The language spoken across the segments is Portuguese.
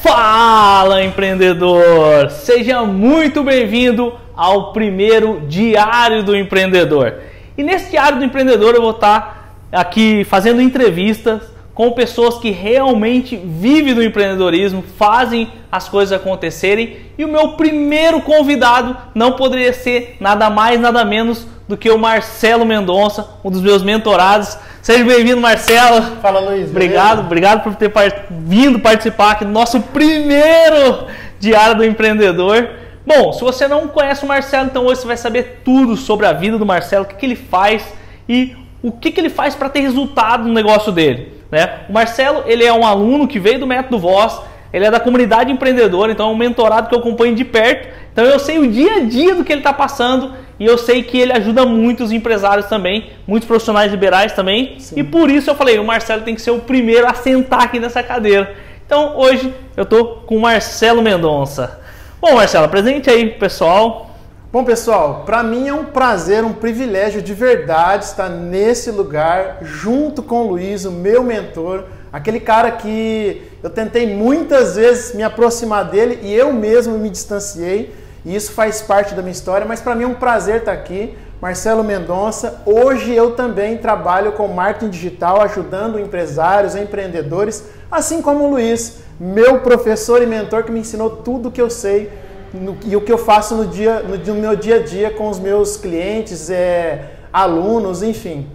Fala, empreendedor! Seja muito bem-vindo ao primeiro Diário do Empreendedor. E nesse Diário do Empreendedor eu vou estar aqui fazendo entrevistas com pessoas que realmente vivem do empreendedorismo, fazem as coisas acontecerem. E o meu primeiro convidado não poderia ser nada mais, nada menos do que o Marcelo Mendonça, um dos meus mentorados. Seja bem-vindo, Marcelo. Fala, Luiz. Obrigado por ter vindo participar aqui do nosso primeiro Diário do Empreendedor. Bom, se você não conhece o Marcelo, então hoje você vai saber tudo sobre a vida do Marcelo, o que ele faz e o que ele faz para ter resultado no negócio dele, né? O Marcelo, ele é um aluno que veio do Método Voz, ele é da comunidade empreendedora, então é um mentorado que eu acompanho de perto, então eu sei o dia a dia do que ele está passando e eu sei que ele ajuda muitos empresários também, muitos profissionais liberais também. Sim. E por isso eu falei, o Marcelo tem que ser o primeiro a sentar aqui nessa cadeira. Então hoje eu estou com o Marcelo Mendonça. Bom, Marcelo, apresente aí pro pessoal. Bom, pessoal, para mim é um prazer, um privilégio de verdade estar nesse lugar junto com o Luiz, o meu mentor, aquele cara que eu tentei muitas vezes me aproximar dele e eu mesmo me distanciei, e isso faz parte da minha história, mas para mim é um prazer estar aqui. Marcelo Mendonça, hoje eu também trabalho com marketing digital, ajudando empresários, empreendedores, assim como o Luiz, meu professor e mentor que me ensinou tudo o que eu sei e o que eu faço no meu dia a dia com os meus clientes, alunos, enfim.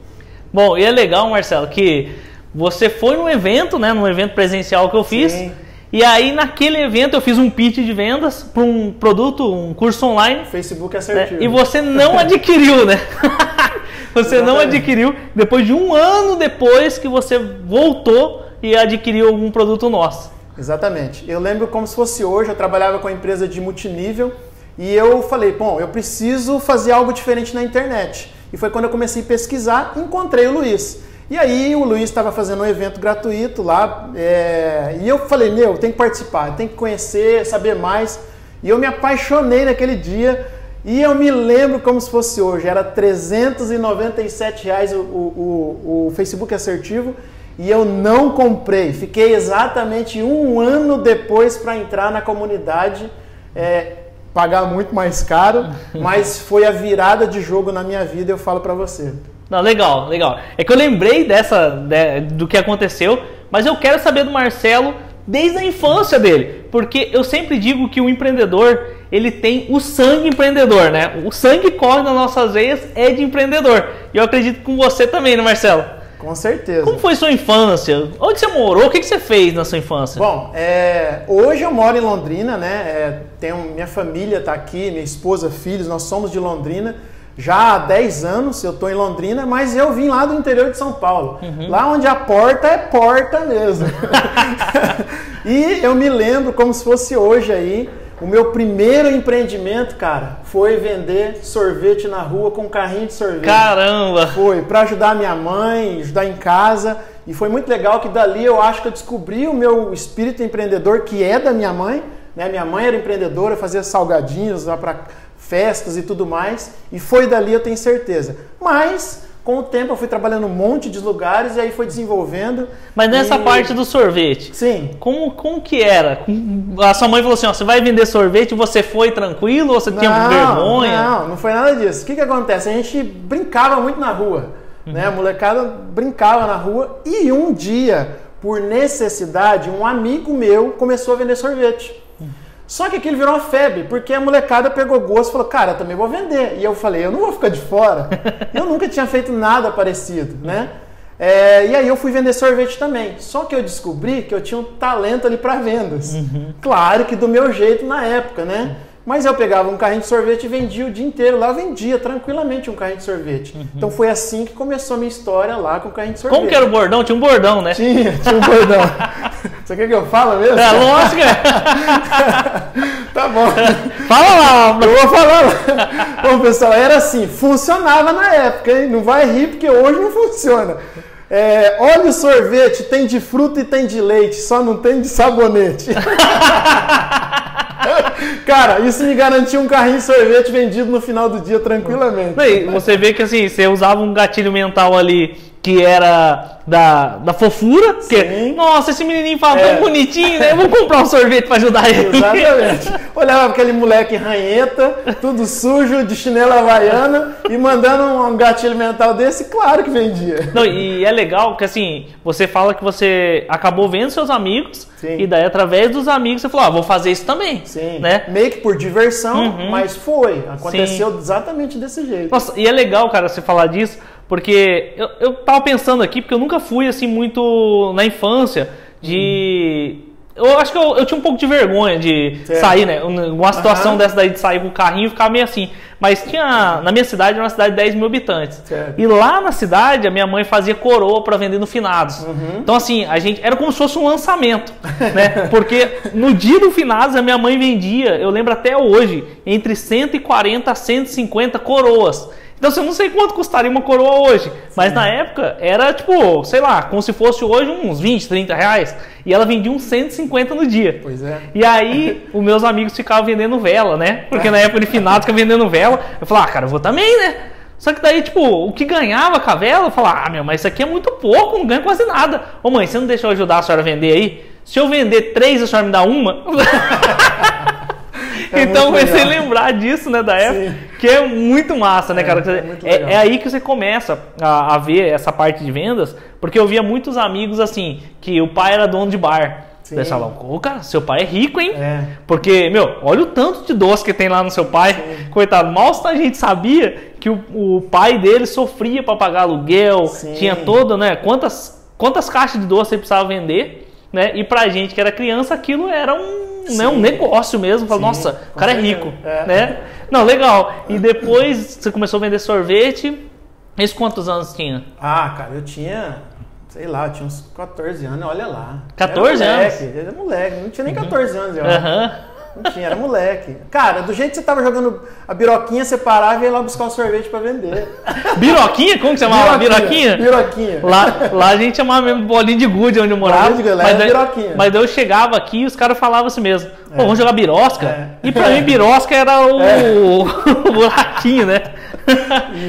Bom, e é legal, Marcelo, que você foi num evento, né, num evento presencial que eu fiz. Sim. E aí naquele evento eu fiz um pitch de vendas para um produto, um curso online. Facebook assertivo. E você não adquiriu, né? Você não adquiriu depois de um ano depois que você voltou e adquiriu algum produto nosso. Exatamente. Eu lembro como se fosse hoje, eu trabalhava com uma empresa de multinível e eu falei, bom, eu preciso fazer algo diferente na internet. E foi quando eu comecei a pesquisar, encontrei o Luiz. E aí o Luiz estava fazendo um evento gratuito lá e eu falei, eu tenho que participar, eu tenho que conhecer, saber mais. E eu me apaixonei naquele dia e eu me lembro como se fosse hoje, era R$397 o Facebook assertivo. E eu não comprei, fiquei exatamente um ano depois para entrar na comunidade, pagar muito mais caro, mas foi a virada de jogo na minha vida, eu falo para você. Não, legal. É que eu lembrei do que aconteceu, mas eu quero saber do Marcelo desde a infância dele, porque eu sempre digo que o empreendedor, ele tem o sangue empreendedor, né? O sangue que corre nas nossas veias é de empreendedor, e eu acredito com você também, né, Marcelo? Com certeza. Como foi sua infância? Onde você morou? O que você fez na sua infância? Bom, hoje eu moro em Londrina, né? Minha família está aqui, minha esposa, filhos, nós somos de Londrina. Já há 10 anos eu estou em Londrina, mas eu vim lá do interior de São Paulo. Uhum. Lá onde a porta é porta mesmo. E eu me lembro como se fosse hoje aí. O meu primeiro empreendimento, cara, foi vender sorvete na rua com um carrinho de sorvete. Caramba! Foi para ajudar a minha mãe, ajudar em casa. E foi muito legal que dali eu acho que eu descobri o meu espírito empreendedor, que é da minha mãe. Né? Minha mãe era empreendedora, fazia salgadinhos lá para festas e tudo mais. E foi dali, eu tenho certeza. Mas com o tempo eu fui trabalhando um monte de lugares e aí foi desenvolvendo. Mas nessa parte do sorvete, sim. Como que era? A sua mãe falou assim, ó, você vai vender sorvete, você foi tranquilo ou você tinha vergonha? Não foi nada disso. O que acontece? A gente brincava muito na rua, né? A molecada brincava na rua e um dia, por necessidade, um amigo meu começou a vender sorvete. Só que aquilo virou uma febre, porque a molecada pegou gosto e falou, cara, eu também vou vender. E eu falei, eu não vou ficar de fora. Eu nunca tinha feito nada parecido, né? E aí eu fui vender sorvete também. Só que eu descobri que eu tinha um talento ali para vendas. Uhum. Claro que do meu jeito na época, né? Mas eu pegava um carrinho de sorvete e vendia o dia inteiro. Lá eu vendia tranquilamente um carrinho de sorvete. Uhum. Então foi assim que começou a minha história lá com o carrinho de sorvete. Como que era o bordão? Tinha um bordão, né? Tinha um bordão. Você quer que eu fale mesmo? É, lógico. Tá bom. Fala lá. Eu vou falar lá. Bom, pessoal, era assim. Funcionava na época, hein? Não vai rir porque hoje não funciona. Olha o sorvete, tem de fruta e tem de leite, só não tem de sabonete. Cara, isso me garantia um carrinho de sorvete vendido no final do dia tranquilamente. Daí, você vê que assim, você usava um gatilho mental ali que era da fofura, porque, nossa, esse menininho fala tão bonitinho, né? Eu vou comprar um sorvete pra ajudar ele. Exatamente. Olhava aquele moleque ranheta, tudo sujo, de chinela havaiana, e mandando um gatilho mental desse, claro que vendia. Não, e é legal que assim, você fala que você acabou vendo seus amigos, Sim. e daí através dos amigos você falou, vou fazer isso também. Sim. Né? Meio que por diversão, mas aconteceu Sim. exatamente desse jeito. Nossa, e é legal, cara, você falar disso, porque eu tava pensando aqui, porque eu nunca fui assim muito na infância de... Eu acho que eu tinha um pouco de vergonha de sair, né? Uma situação dessa daí de sair com o carrinho e ficar meio assim. Mas tinha, na minha cidade, era uma cidade de 10 mil habitantes. Certo. E lá na cidade, a minha mãe fazia coroa para vender no finados. Então assim, a gente era como se fosse um lançamento, né? Porque no dia do finados, a minha mãe vendia, eu lembro até hoje, entre 140 a 150 coroas. Então, eu não sei quanto custaria uma coroa hoje, mas na época era tipo, sei lá, como se fosse hoje uns 20, 30 reais. E ela vendia uns 150 no dia. Pois é. E aí, os meus amigos ficavam vendendo vela, né? Porque na época de finado ficava vendendo vela. Eu falava, cara, eu vou também, né? Só que daí, tipo, o que ganhava com a vela, eu falava, meu, mas isso aqui é muito pouco, não ganha quase nada. Ô mãe, você não deixa eu ajudar a senhora a vender aí? Se eu vender 3, a senhora me dá uma? Então comecei a lembrar disso, né, da época, sim, que é muito massa, né, cara? É aí que você começa a ver essa parte de vendas, porque eu via muitos amigos assim, que o pai era dono de bar. Você fala, ô, cara, seu pai é rico, hein? Porque, meu, olha o tanto de doce que tem lá no seu pai. Sim. Coitado, mal a gente sabia que o pai dele sofria para pagar aluguel, sim, tinha todo, né, quantas caixas de doce ele precisava vender, né? E pra gente que era criança, aquilo era um negócio mesmo. Fala, nossa, o cara é rico, né? Não, legal. E depois você começou a vender sorvete. Isso quantos anos tinha? Ah, cara, eu tinha, sei lá, eu tinha uns 14 anos, olha lá. 14 anos? Era moleque, não tinha nem 14 anos, eu acho. Não tinha, era moleque. Cara, do jeito que você tava jogando a biroquinha, você parava e ia lá buscar o sorvete pra vender. Biroquinha? Como que chamava? Biroquinha? Biroquinha. Lá a gente chamava mesmo bolinho de gude onde eu morava. Mas daí eu chegava aqui e os caras falavam assim mesmo. Pô, vamos jogar birosca? E pra mim birosca era o buraquinho, né?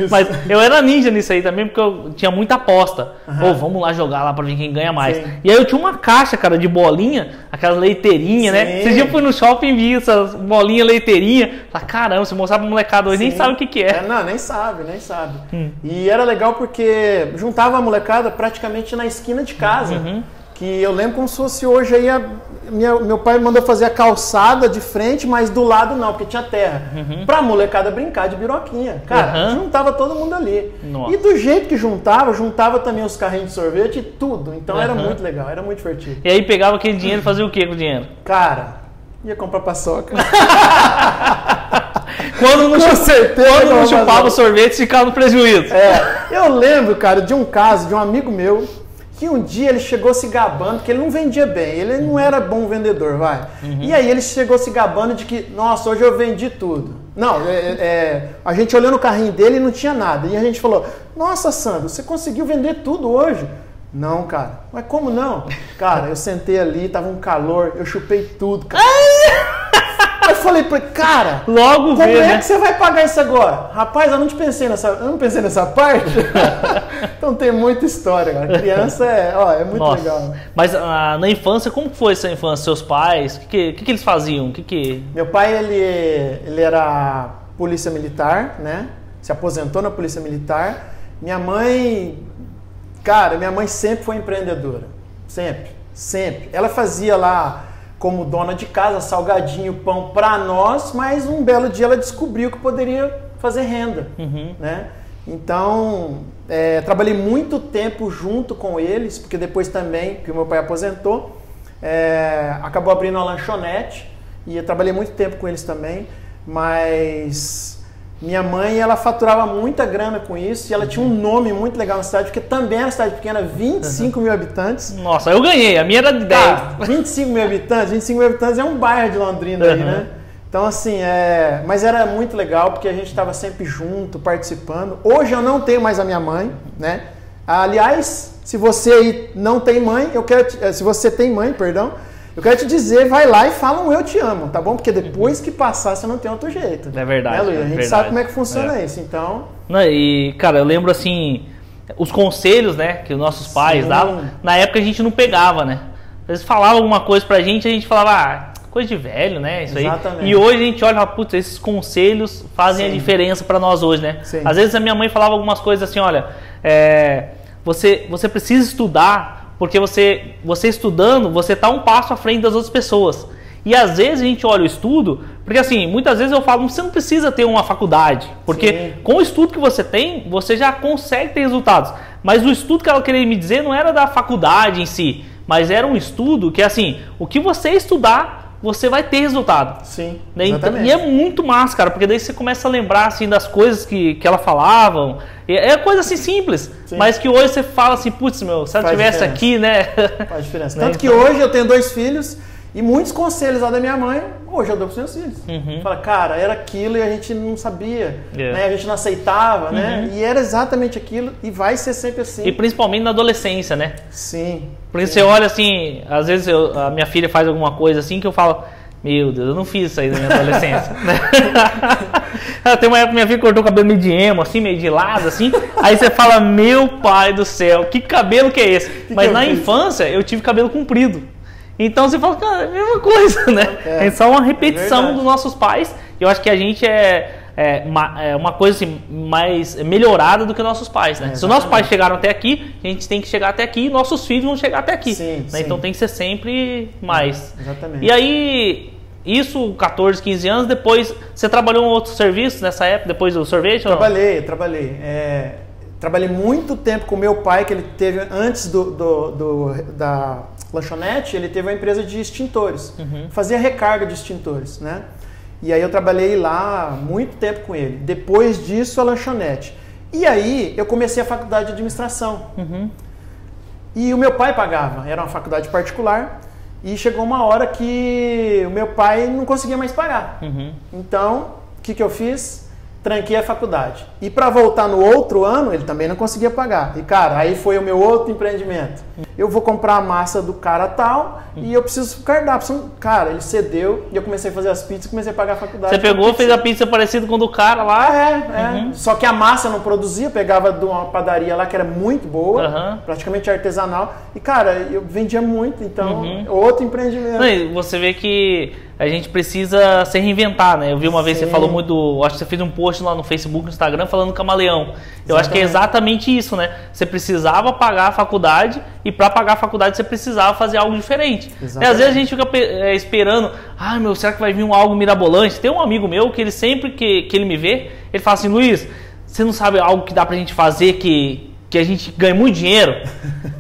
Mas eu era ninja nisso aí também, porque eu tinha muita aposta. Pô, vamos lá jogar lá pra ver quem ganha mais. Sim. E aí eu tinha uma caixa, cara, de bolinha, aquelas leiteirinhas, né? Esse dia eu fui no shopping e vi essas bolinhas leiteirinhas. Falei, caramba, se mostrar pra molecada hoje, nem sabe o que é. Não, nem sabe. E era legal porque juntava a molecada praticamente na esquina de casa. Que eu lembro como se fosse hoje aí, meu pai mandou fazer a calçada de frente, mas do lado não, porque tinha terra. Pra molecada brincar de biroquinha. Cara, juntava todo mundo ali. Nossa. E do jeito que juntava também os carrinhos de sorvete e tudo. Então era muito legal, era muito divertido. E aí pegava aquele dinheiro e fazia o que com o dinheiro? Cara, ia comprar paçoca. Quando não chupava o sorvete, ficava no prejuízo. Eu lembro, cara, de um caso de um amigo meu, que um dia ele chegou se gabando, porque ele não vendia bem, ele não era bom vendedor, vai. E aí ele chegou se gabando de que, nossa, hoje eu vendi tudo. Não, a gente olhou no carrinho dele e não tinha nada. E a gente falou, nossa, Sandro, você conseguiu vender tudo hoje? Não, cara. Mas como não? Cara, eu sentei ali, tava um calor, eu chupei tudo, cara. Eu falei pra ele, cara, logo como é que você vai pagar isso agora? Rapaz, eu não pensei nessa parte. Então tem muita história, cara. Criança é muito legal. Mas na infância, como foi essa infância? Seus pais, o que eles faziam? Meu pai, ele era polícia militar, né? Se aposentou na polícia militar. Minha mãe sempre foi empreendedora. Sempre. Ela fazia lá, como dona de casa, salgadinho, pão para nós, mas um belo dia ela descobriu que poderia fazer renda, né? Então, trabalhei muito tempo junto com eles, porque depois também, que o meu pai aposentou, acabou abrindo uma lanchonete, e eu trabalhei muito tempo com eles também, mas minha mãe, ela faturava muita grana com isso, e ela tinha um nome muito legal na cidade, porque também era uma cidade pequena, 25 mil habitantes. Nossa, eu ganhei, a minha era de 10. 25 mil habitantes é um bairro de Londrina aí, né? Então, assim, mas era muito legal, porque a gente estava sempre junto, participando. Hoje eu não tenho mais a minha mãe, né? Aliás, se você aí não tem mãe, se você tem mãe, perdão, Eu quero te dizer, vai lá e fala um eu te amo, tá bom? Porque depois que passar, você não tem outro jeito. É verdade. Né, Luiz? A gente verdade. sabe como é que funciona isso, então... E, cara, eu lembro assim, os conselhos, né, que os nossos pais davam, na época a gente não pegava, né? Eles falavam alguma coisa pra gente, a gente falava, coisa de velho, né? Isso Exatamente. aí. E hoje a gente olha e fala, putz, esses conselhos fazem a diferença pra nós hoje, né? Sim. Às vezes a minha mãe falava algumas coisas assim, olha, você precisa estudar, porque você estudando, você tá um passo à frente das outras pessoas. E às vezes a gente olha o estudo, porque assim, muitas vezes eu falo, você não precisa ter uma faculdade, porque com o estudo que você tem, você já consegue ter resultados. Mas o estudo que ela queria me dizer não era da faculdade em si, mas era um estudo que assim, o que você estudar, você vai ter resultado. Sim, né? exatamente. E é muito massa, cara, porque daí você começa a lembrar assim das coisas que ela falavam. É coisa assim simples, mas que hoje você fala assim, putz, meu, se ela tivesse aqui, né? Faz diferença. Tanto que hoje eu tenho 2 filhos e muitos conselhos lá da minha mãe, hoje eu dou para os meus filhos. Fala, cara, era aquilo e a gente não sabia, né? A gente não aceitava, né? E era exatamente aquilo e vai ser sempre assim. E principalmente na adolescência, né? Sim. Porque você olha assim, às vezes a minha filha faz alguma coisa assim que eu falo, meu Deus, eu não fiz isso aí na minha adolescência. Tem uma época que minha filha cortou o cabelo meio de emo, assim, meio de lado, assim. Aí você fala, meu pai do céu, que cabelo que é esse? Mas na infância eu tive cabelo comprido. Então você fala, cara, é a mesma coisa, né? É só uma repetição dos nossos pais. Eu acho que a gente é uma coisa assim, mais melhorada do que nossos pais, né? Se os nossos pais chegaram até aqui, a gente tem que chegar até aqui e nossos filhos vão chegar até aqui. Sim, né? Então tem que ser sempre mais. Exatamente. E aí, isso, 14, 15 anos, depois, você trabalhou em outros serviços nessa época, depois do sorvete? Trabalhei. Trabalhei muito tempo com meu pai, que ele teve, antes da lanchonete, ele teve uma empresa de extintores. Fazia recarga de extintores, né? E aí eu trabalhei lá muito tempo com ele. Depois disso, a lanchonete. E aí eu comecei a faculdade de administração. E o meu pai pagava, era uma faculdade particular. E chegou uma hora que o meu pai não conseguia mais pagar. Então, o que eu fiz? Tranquei a faculdade. E para voltar no outro ano, ele também não conseguia pagar. E, cara, aí foi o meu outro empreendimento. Eu vou comprar a massa do cara tal e eu preciso do cardápio. Cara, ele cedeu e eu comecei a fazer as pizzas e comecei a pagar a faculdade. Você pegou, fez a pizza parecida com a do cara lá? Só que a massa não produzia, pegava de uma padaria lá que era muito boa, praticamente artesanal. E, cara, eu vendia muito, então, outro empreendimento. E você vê que a gente precisa se reinventar, né? Eu vi uma vez você falou muito, acho que você fez um post lá no Facebook, no Instagram, falando do camaleão. Eu acho que é exatamente isso, né? Você precisava pagar a faculdade e para pagar a faculdade você precisava fazer algo diferente. E às vezes a gente fica esperando, meu, será que vai vir algo mirabolante? Tem um amigo meu que ele sempre que ele me vê, ele fala assim, Luiz, você não sabe algo que dá pra gente fazer que a gente ganha muito dinheiro?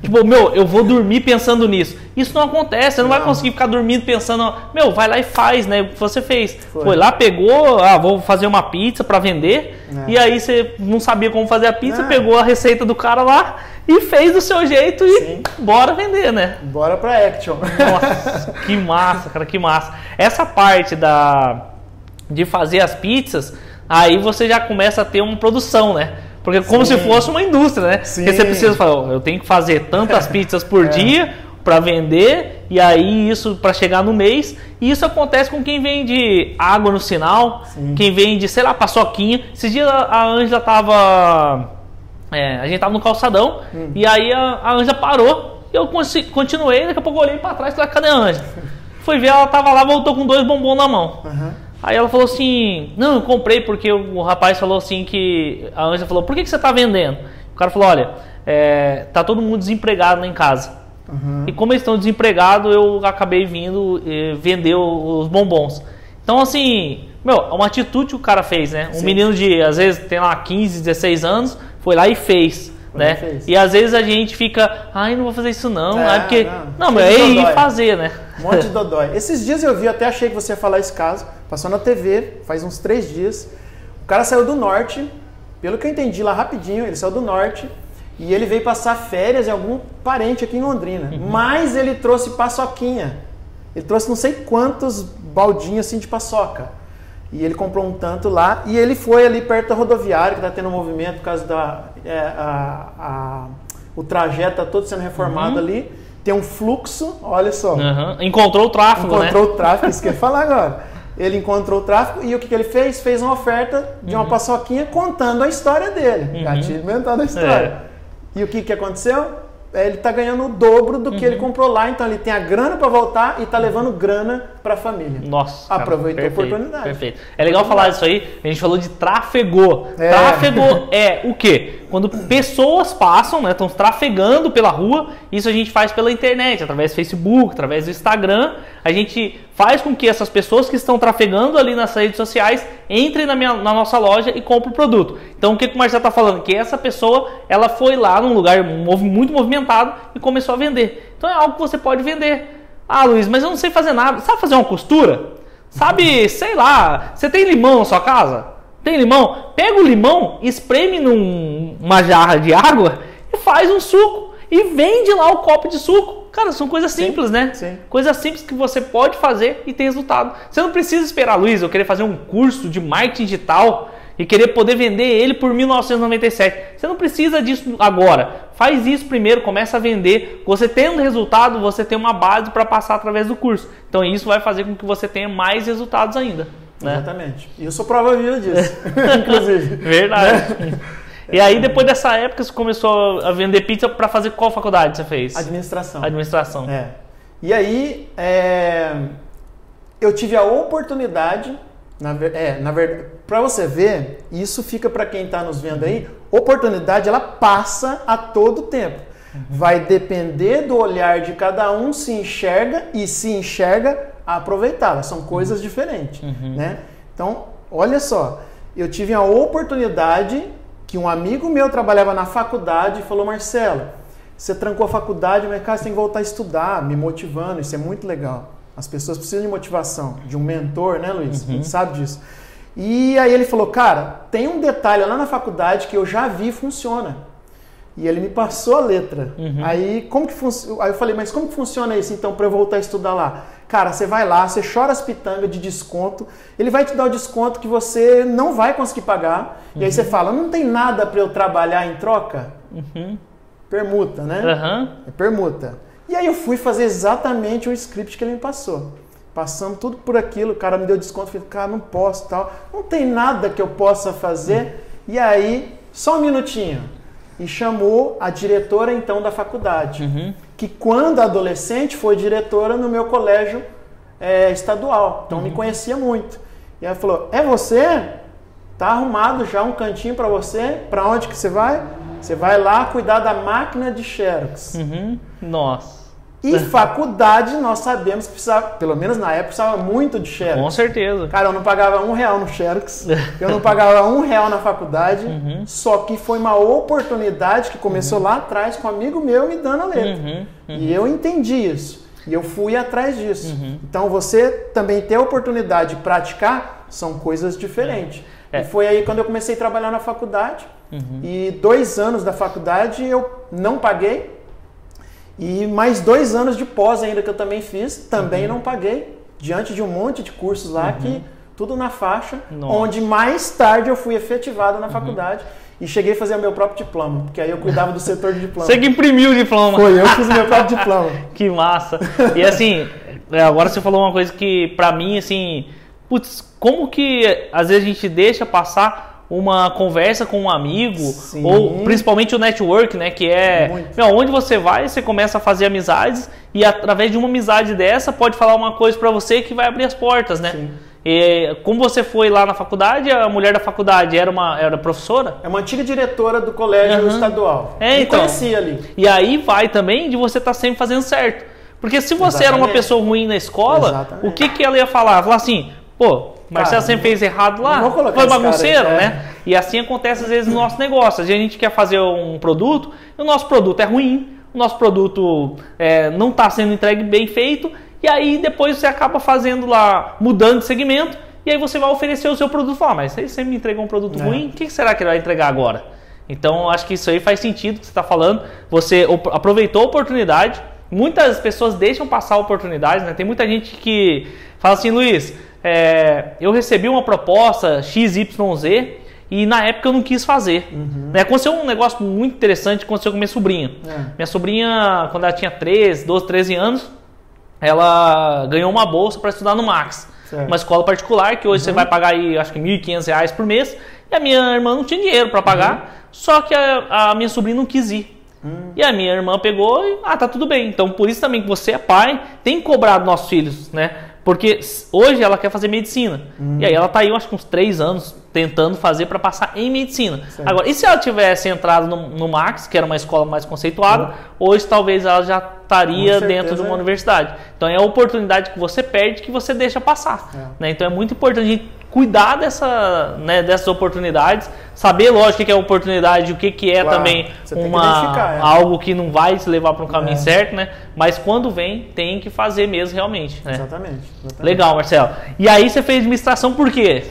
Tipo, meu, eu vou dormir pensando nisso. Isso não acontece, você não vai conseguir ficar dormindo pensando, meu, vai lá e faz, né? O que você fez. Foi lá, pegou, vou fazer uma pizza para vender, e aí você não sabia como fazer a pizza, pegou a receita do cara lá e fez do seu jeito e bora vender, né? Bora pra action. Nossa, que massa, cara, que massa. Essa parte de fazer as pizzas, aí você já começa a ter uma produção, né? Porque como se fosse uma indústria, né? Porque você precisa falar, eu tenho que fazer tantas pizzas por dia para vender, e aí isso para chegar no mês. E isso acontece com quem vende água no sinal, quem vende, sei lá, paçoquinha. Esses dias a Ângela tava... a gente tava no calçadão, e aí a Ângela parou, e eu continuei, daqui a pouco eu olhei para trás e falei, cadê a Ângela? Fui ver, ela tava lá, voltou com 2 bombons na mão. Aí ela falou assim, não, eu comprei porque o rapaz falou assim que... A Ângela falou, por que você tá vendendo? O cara falou, olha, tá todo mundo desempregado lá em casa. E como eles estão desempregados, eu acabei vindo vender os bombons. Então assim, meu, é uma atitude que o cara fez, né? Um menino de, às vezes, tem lá 15, 16 anos, foi lá e fez. Né? E às vezes a gente fica, não vou fazer isso não, porque... Não, mas é ir fazer, né? Um monte de dodói. Esses dias eu vi, até achei que você ia falar esse caso, passou na TV, faz uns 3 dias, o cara saiu do norte, pelo que eu entendi lá rapidinho, ele saiu do norte e ele veio passar férias em algum parente aqui em Londrina, mas ele trouxe paçoquinha, ele trouxe não sei quantos baldinhos assim de paçoca. E ele comprou um tanto lá e ele foi ali perto da rodoviária, que está tendo um movimento por causa o trajeto está todo sendo reformado ali. tem um fluxo, olha só. Encontrou o tráfego, Encontrou o tráfego, isso que eu ia falar agora. Ele encontrou o tráfego e o que ele fez? Fez uma oferta de uma paçoquinha contando a história dele. Gatilho mental da história. E o que aconteceu? Ele está ganhando o dobro do que ele comprou lá, então ele tem a grana para voltar e está levando grana para a família. Nossa, aproveitou a oportunidade. Perfeito. É legal falar isso aí, a gente falou de trafegou. Trafegou é o quê? Quando pessoas passam, né, estão trafegando pela rua, isso a gente faz pela internet, através do Facebook, através do Instagram, a gente faz com que essas pessoas que estão trafegando ali nas redes sociais entrem na nossa loja e comprem o produto. Então o que o Marcelo está falando? Que essa pessoa, ela foi lá num lugar muito movimentado e começou a vender. Então é algo que você pode vender. Ah, Luiz, mas eu não sei fazer nada. Sabe fazer uma costura? Sabe, sei lá, você tem limão na sua casa? Tem limão? Pega o limão, espreme numa jarra de água e faz um suco. E vende lá o copo de suco. Cara, são coisas simples, né? Sim. Coisas simples que você pode fazer e tem resultado. Você não precisa esperar, Luiz, eu querer fazer um curso de marketing digital e querer poder vender ele por 1.997. Você não precisa disso agora. Faz isso primeiro, começa a vender. Você tendo resultado, você tem uma base para passar através do curso. Então isso vai fazer com que você tenha mais resultados ainda. Né? Exatamente. E eu sou prova viva disso, inclusive. Verdade. Né? E aí, depois dessa época, você começou a vender pizza para fazer qual faculdade você fez? Administração. Administração. E aí, eu tive a oportunidade, na verdade, para você ver, isso fica para quem está nos vendo aí, oportunidade ela passa a todo tempo. Vai depender do olhar de cada um, se enxerga e se enxerga aproveitá-la. São coisas diferentes. Né? Então, olha só, eu tive a oportunidade que um amigo meu trabalhava na faculdade e falou: Marcelo, você trancou a faculdade, mas cara, você tem que voltar a estudar, me motivando, isso é muito legal. As pessoas precisam de motivação, de um mentor, né, Luiz? A gente sabe disso. E aí ele falou: cara, tem um detalhe lá na faculdade que eu já vi e funciona. E ele me passou a letra. Aí, aí eu falei: mas como que funciona isso então para eu voltar a estudar lá? Cara, você vai lá, você chora as pitangas de desconto, ele vai te dar o desconto que você não vai conseguir pagar, e aí você fala: não tem nada para eu trabalhar em troca? Permuta, né? É permuta. E aí eu fui fazer exatamente o script que ele me passou. Passamos tudo por aquilo, o cara me deu desconto, falei: cara, não posso, tal. Não tem nada que eu possa fazer. E aí, só um minutinho. E chamou a diretora então da faculdade, que quando adolescente foi diretora no meu colégio estadual, então me conhecia muito. E ela falou: é você? Tá arrumado já um cantinho para você? Para onde que você vai? Você vai lá cuidar da máquina de Xerox. Nossa. E faculdade, nós sabemos que precisava, pelo menos na época, precisava muito de Xerox. Com certeza. Cara, eu não pagava R$1 no Xerox, eu não pagava R$1 na faculdade, só que foi uma oportunidade que começou lá atrás com um amigo meu me dando a letra. E eu entendi isso, e eu fui atrás disso. Então você também ter a oportunidade de praticar são coisas diferentes. E foi aí quando eu comecei a trabalhar na faculdade, e 2 anos da faculdade eu não paguei, e mais 2 anos de pós ainda que eu também fiz, também não paguei, diante de um monte de cursos lá que tudo na faixa, onde mais tarde eu fui efetivado na faculdade e cheguei a fazer o meu próprio diploma, porque aí eu cuidava do setor de diploma. Você que imprimiu o diploma. Foi, eu fiz o meu próprio diploma. Que massa. E assim, agora você falou uma coisa que pra mim, assim, putz, como que às vezes a gente deixa passar uma conversa com um amigo, ou principalmente o network, né, que é onde você vai, você começa a fazer amizades e através de uma amizade dessa pode falar uma coisa para você que vai abrir as portas, né? E como você foi lá na faculdade, a mulher da faculdade era professora? É uma antiga diretora do colégio estadual. Então, conhecia ali. E aí vai também de você estar sempre fazendo certo. Porque se você era uma pessoa ruim na escola, o que ela ia falar? Falar assim: pô, Marcelo sempre fez errado lá, foi bagunceiro, né? E assim acontece às vezes no nosso negócio. Às vezes a gente quer fazer um produto e o nosso produto é ruim, o nosso produto não está sendo entregue bem feito, e aí depois você acaba fazendo lá, mudando de segmento, e aí você vai oferecer o seu produto e falar: mas você me entregou um produto ruim, o que será que ele vai entregar agora? Então acho que isso aí faz sentido o que você está falando. Você aproveitou a oportunidade. Muitas pessoas deixam passar oportunidades, né? Tem muita gente que fala assim: Luiz, eu recebi uma proposta XYZ E na época eu não quis fazer. Né? Aconteceu um negócio muito interessante, aconteceu com minha sobrinha. Minha sobrinha, quando ela tinha 12, 13 anos, ela ganhou uma bolsa para estudar no Max. Certo. Uma escola particular, que hoje você vai pagar aí, acho que R$1.500 por mês. E a minha irmã não tinha dinheiro para pagar, só que a minha sobrinha não quis ir. E a minha irmã pegou e, tá tudo bem. Então, por isso também que você é pai, tem que cobrar dos nossos filhos, né? Porque hoje ela quer fazer medicina. E aí ela tá aí, acho que uns 3 anos, tentando fazer para passar em medicina. Certo. Agora, e se ela tivesse entrado no Max, que era uma escola mais conceituada, hoje talvez ela já estaria dentro de uma universidade. Então é a oportunidade que você perde que você deixa passar. Né? Então é muito importante a gente cuidar dessas oportunidades, saber, lógico, o que é oportunidade, o que é também algo que não vai te levar para um caminho certo, né? Mas quando vem, tem que fazer mesmo realmente. Né? Exatamente. Legal, Marcelo. E aí você fez administração por quê?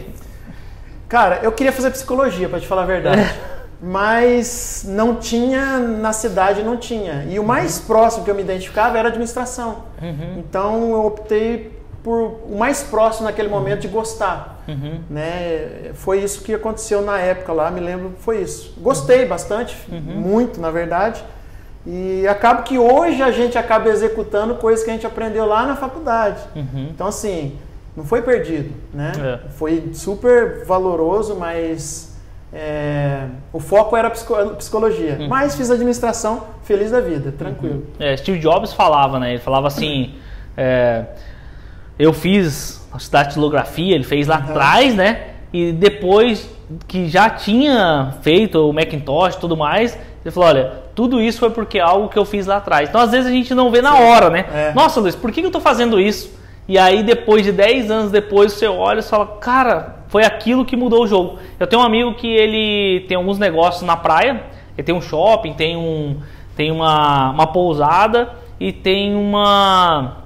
Cara, eu queria fazer psicologia, para te falar a verdade. Mas não tinha, na cidade não tinha. E o mais próximo que eu me identificava era administração. Então eu optei por o mais próximo naquele momento de gostar. Né? Foi isso que aconteceu na época lá, me lembro, foi isso. Gostei bastante, muito na verdade. E acaba que hoje a gente acaba executando coisas que a gente aprendeu lá na faculdade. Então assim, não foi perdido, né? Foi super valoroso, mas o foco era psicologia. Mas fiz administração, feliz da vida, tranquilo. Steve Jobs falava, né? Ele falava assim, eu fiz a datilografia, ele fez lá atrás, né? E depois que já tinha feito o Macintosh e tudo mais, ele falou, olha, tudo isso foi porque é algo que eu fiz lá atrás. Então às vezes a gente não vê na hora, né? Nossa, Luiz, por que eu tô fazendo isso? E aí depois de 10 anos depois você olha e fala, cara, foi aquilo que mudou o jogo. Eu tenho um amigo que ele tem alguns negócios na praia, ele tem um shopping, tem uma pousada e tem uma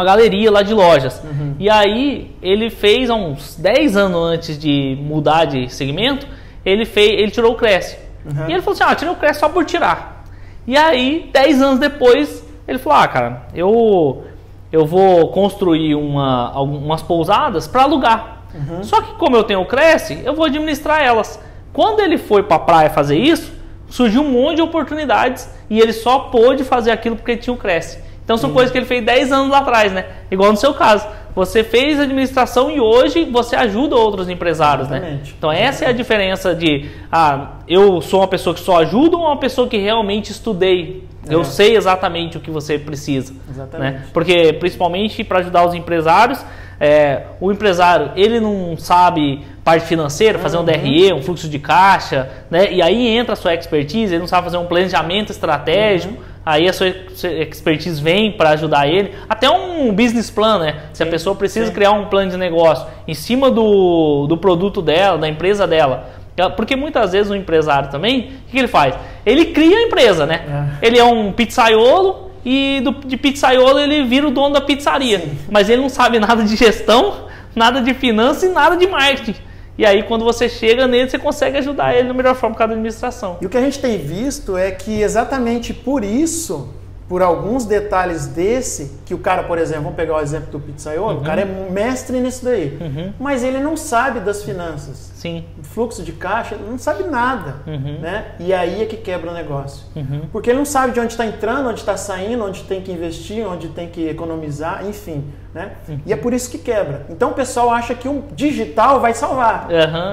galeria lá de lojas. E aí ele fez há uns 10 anos antes de mudar de segmento, ele tirou o Cresce. E ele falou assim, tirei o Cresce só por tirar. E aí 10 anos depois ele falou, cara, eu vou construir algumas pousadas para alugar. Só que como eu tenho o Cresce, eu vou administrar elas. Quando ele foi para a praia fazer isso, surgiu um monte de oportunidades e ele só pôde fazer aquilo porque tinha o Cresce. Então são coisas que ele fez 10 anos lá atrás, né? Igual no seu caso. Você fez administração e hoje você ajuda outros empresários, né? Então essa é a diferença de, eu sou uma pessoa que só ajuda ou uma pessoa que realmente estudei. Eu sei exatamente o que você precisa. Né? Porque principalmente para ajudar os empresários, o empresário, ele não sabe parte financeira, fazer um DRE, um fluxo de caixa, né? E aí entra a sua expertise, ele não sabe fazer um planejamento estratégico, aí a sua expertise vem para ajudar ele. Até um business plan, né? Se a pessoa precisa criar um plano de negócio em cima do produto dela, da empresa dela. Porque muitas vezes o empresário também, o que ele faz? Ele cria a empresa, né? Ele é um pizzaiolo e de pizzaiolo ele vira o dono da pizzaria. Mas ele não sabe nada de gestão, nada de finanças e nada de marketing. E aí quando você chega nele, você consegue ajudar ele da melhor forma com a administração. E o que a gente tem visto é que exatamente por isso, por alguns detalhes desse, que o cara, por exemplo, vamos pegar o exemplo do pizzaiolo, o cara é mestre nisso daí, mas ele não sabe das finanças. Fluxo de caixa, ele não sabe nada, né? E aí é que quebra o negócio. Porque ele não sabe de onde está entrando, onde está saindo, onde tem que investir, onde tem que economizar, enfim, né? E é por isso que quebra. Então o pessoal acha que o digital vai salvar,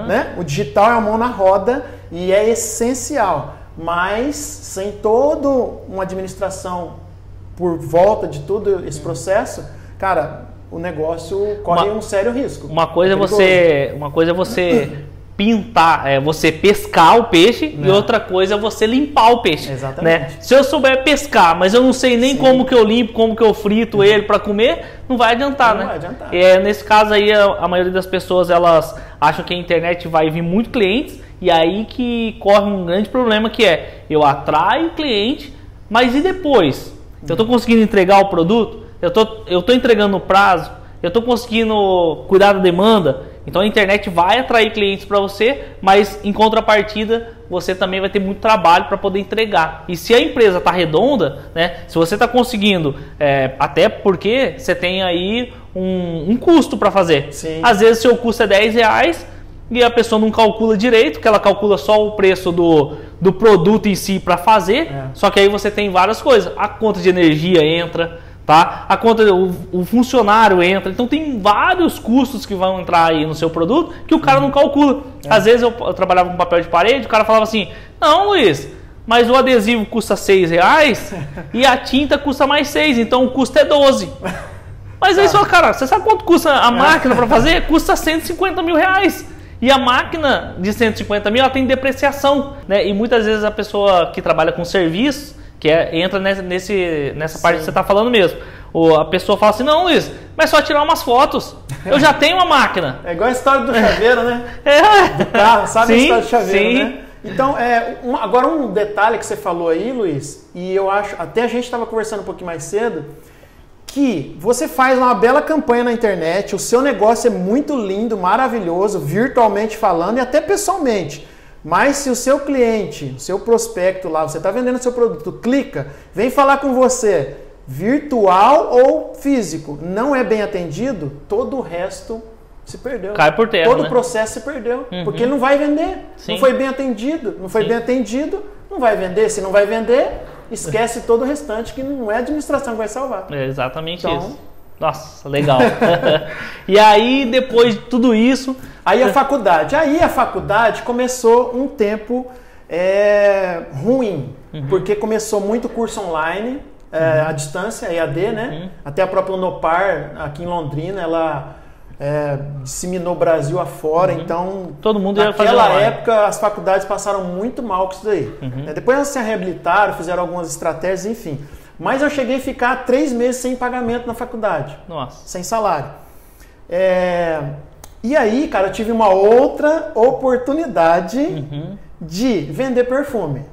né? O digital é a mão na roda e é essencial. Mas sem toda uma administração por volta de todo esse processo, cara, o negócio corre um sério risco. Uma coisa é você pintar, você pescar o peixe, e outra coisa é você limpar o peixe. Exatamente. Né? Se eu souber pescar, mas eu não sei nem como que eu limpo, como que eu frito ele para comer, não vai adiantar, né? Não vai adiantar. Nesse caso aí, a maioria das pessoas elas acham que a internet vai vir muito clientes, e aí que corre um grande problema que eu atraio o cliente, mas e depois? Eu estou conseguindo entregar o produto? Eu tô entregando no prazo? Eu estou conseguindo cuidar da demanda? Então a internet vai atrair clientes para você, mas em contrapartida você também vai ter muito trabalho para poder entregar. E se a empresa está redonda, né, se você está conseguindo, até porque você tem aí um custo para fazer. Às vezes seu custo é R$10, e a pessoa não calcula direito, que ela calcula só o preço do produto em si para fazer, só que aí você tem várias coisas. A conta de energia entra, tá? A conta, o funcionário entra, então tem vários custos que vão entrar aí no seu produto que o cara não calcula. Às vezes eu trabalhava com papel de parede, o cara falava assim, não, Luiz, mas o adesivo custa R$6 e a tinta custa mais 6, então o custo é 12. Mas aí só, cara, você sabe quanto custa a máquina para fazer? Custa R$150 mil. E a máquina de 150 mil, ela tem depreciação, né? E muitas vezes a pessoa que trabalha com serviço, entra nessa parte que você está falando mesmo. A pessoa fala assim, não, Luiz, mas só tirar umas fotos. Eu já tenho uma máquina. É igual a história do chaveiro, né? Do carro, sabe, sim, a história do chaveiro, né? Então, agora um detalhe que você falou aí, Luiz, e eu acho, até a gente estava conversando um pouquinho mais cedo, que você faz uma bela campanha na internet, o seu negócio é muito lindo, maravilhoso, virtualmente falando e até pessoalmente. Mas se o seu cliente, o seu prospecto lá, você está vendendo o seu produto, clica, vem falar com você, virtual ou físico, não é bem atendido, todo o resto se perdeu. Cai por terra, todo o processo se perdeu, porque ele não vai vender, não foi bem atendido, não vai vender, se não vai vender, esquece todo o restante, que não é a administração que vai salvar. É exatamente isso. Nossa, legal. E aí, depois de tudo isso... Aí a faculdade começou um tempo ruim, porque começou muito curso online, à distância, EAD, né? Até a própria Unopar, aqui em Londrina, ela disseminou o Brasil afora, então todo mundo ia fazer naquela época as faculdades passaram muito mal com isso daí. Depois elas se reabilitaram, fizeram algumas estratégias, enfim. Mas eu cheguei a ficar 3 meses sem pagamento na faculdade. Nossa. Sem salário. E aí, cara, eu tive uma outra oportunidade de vender perfume.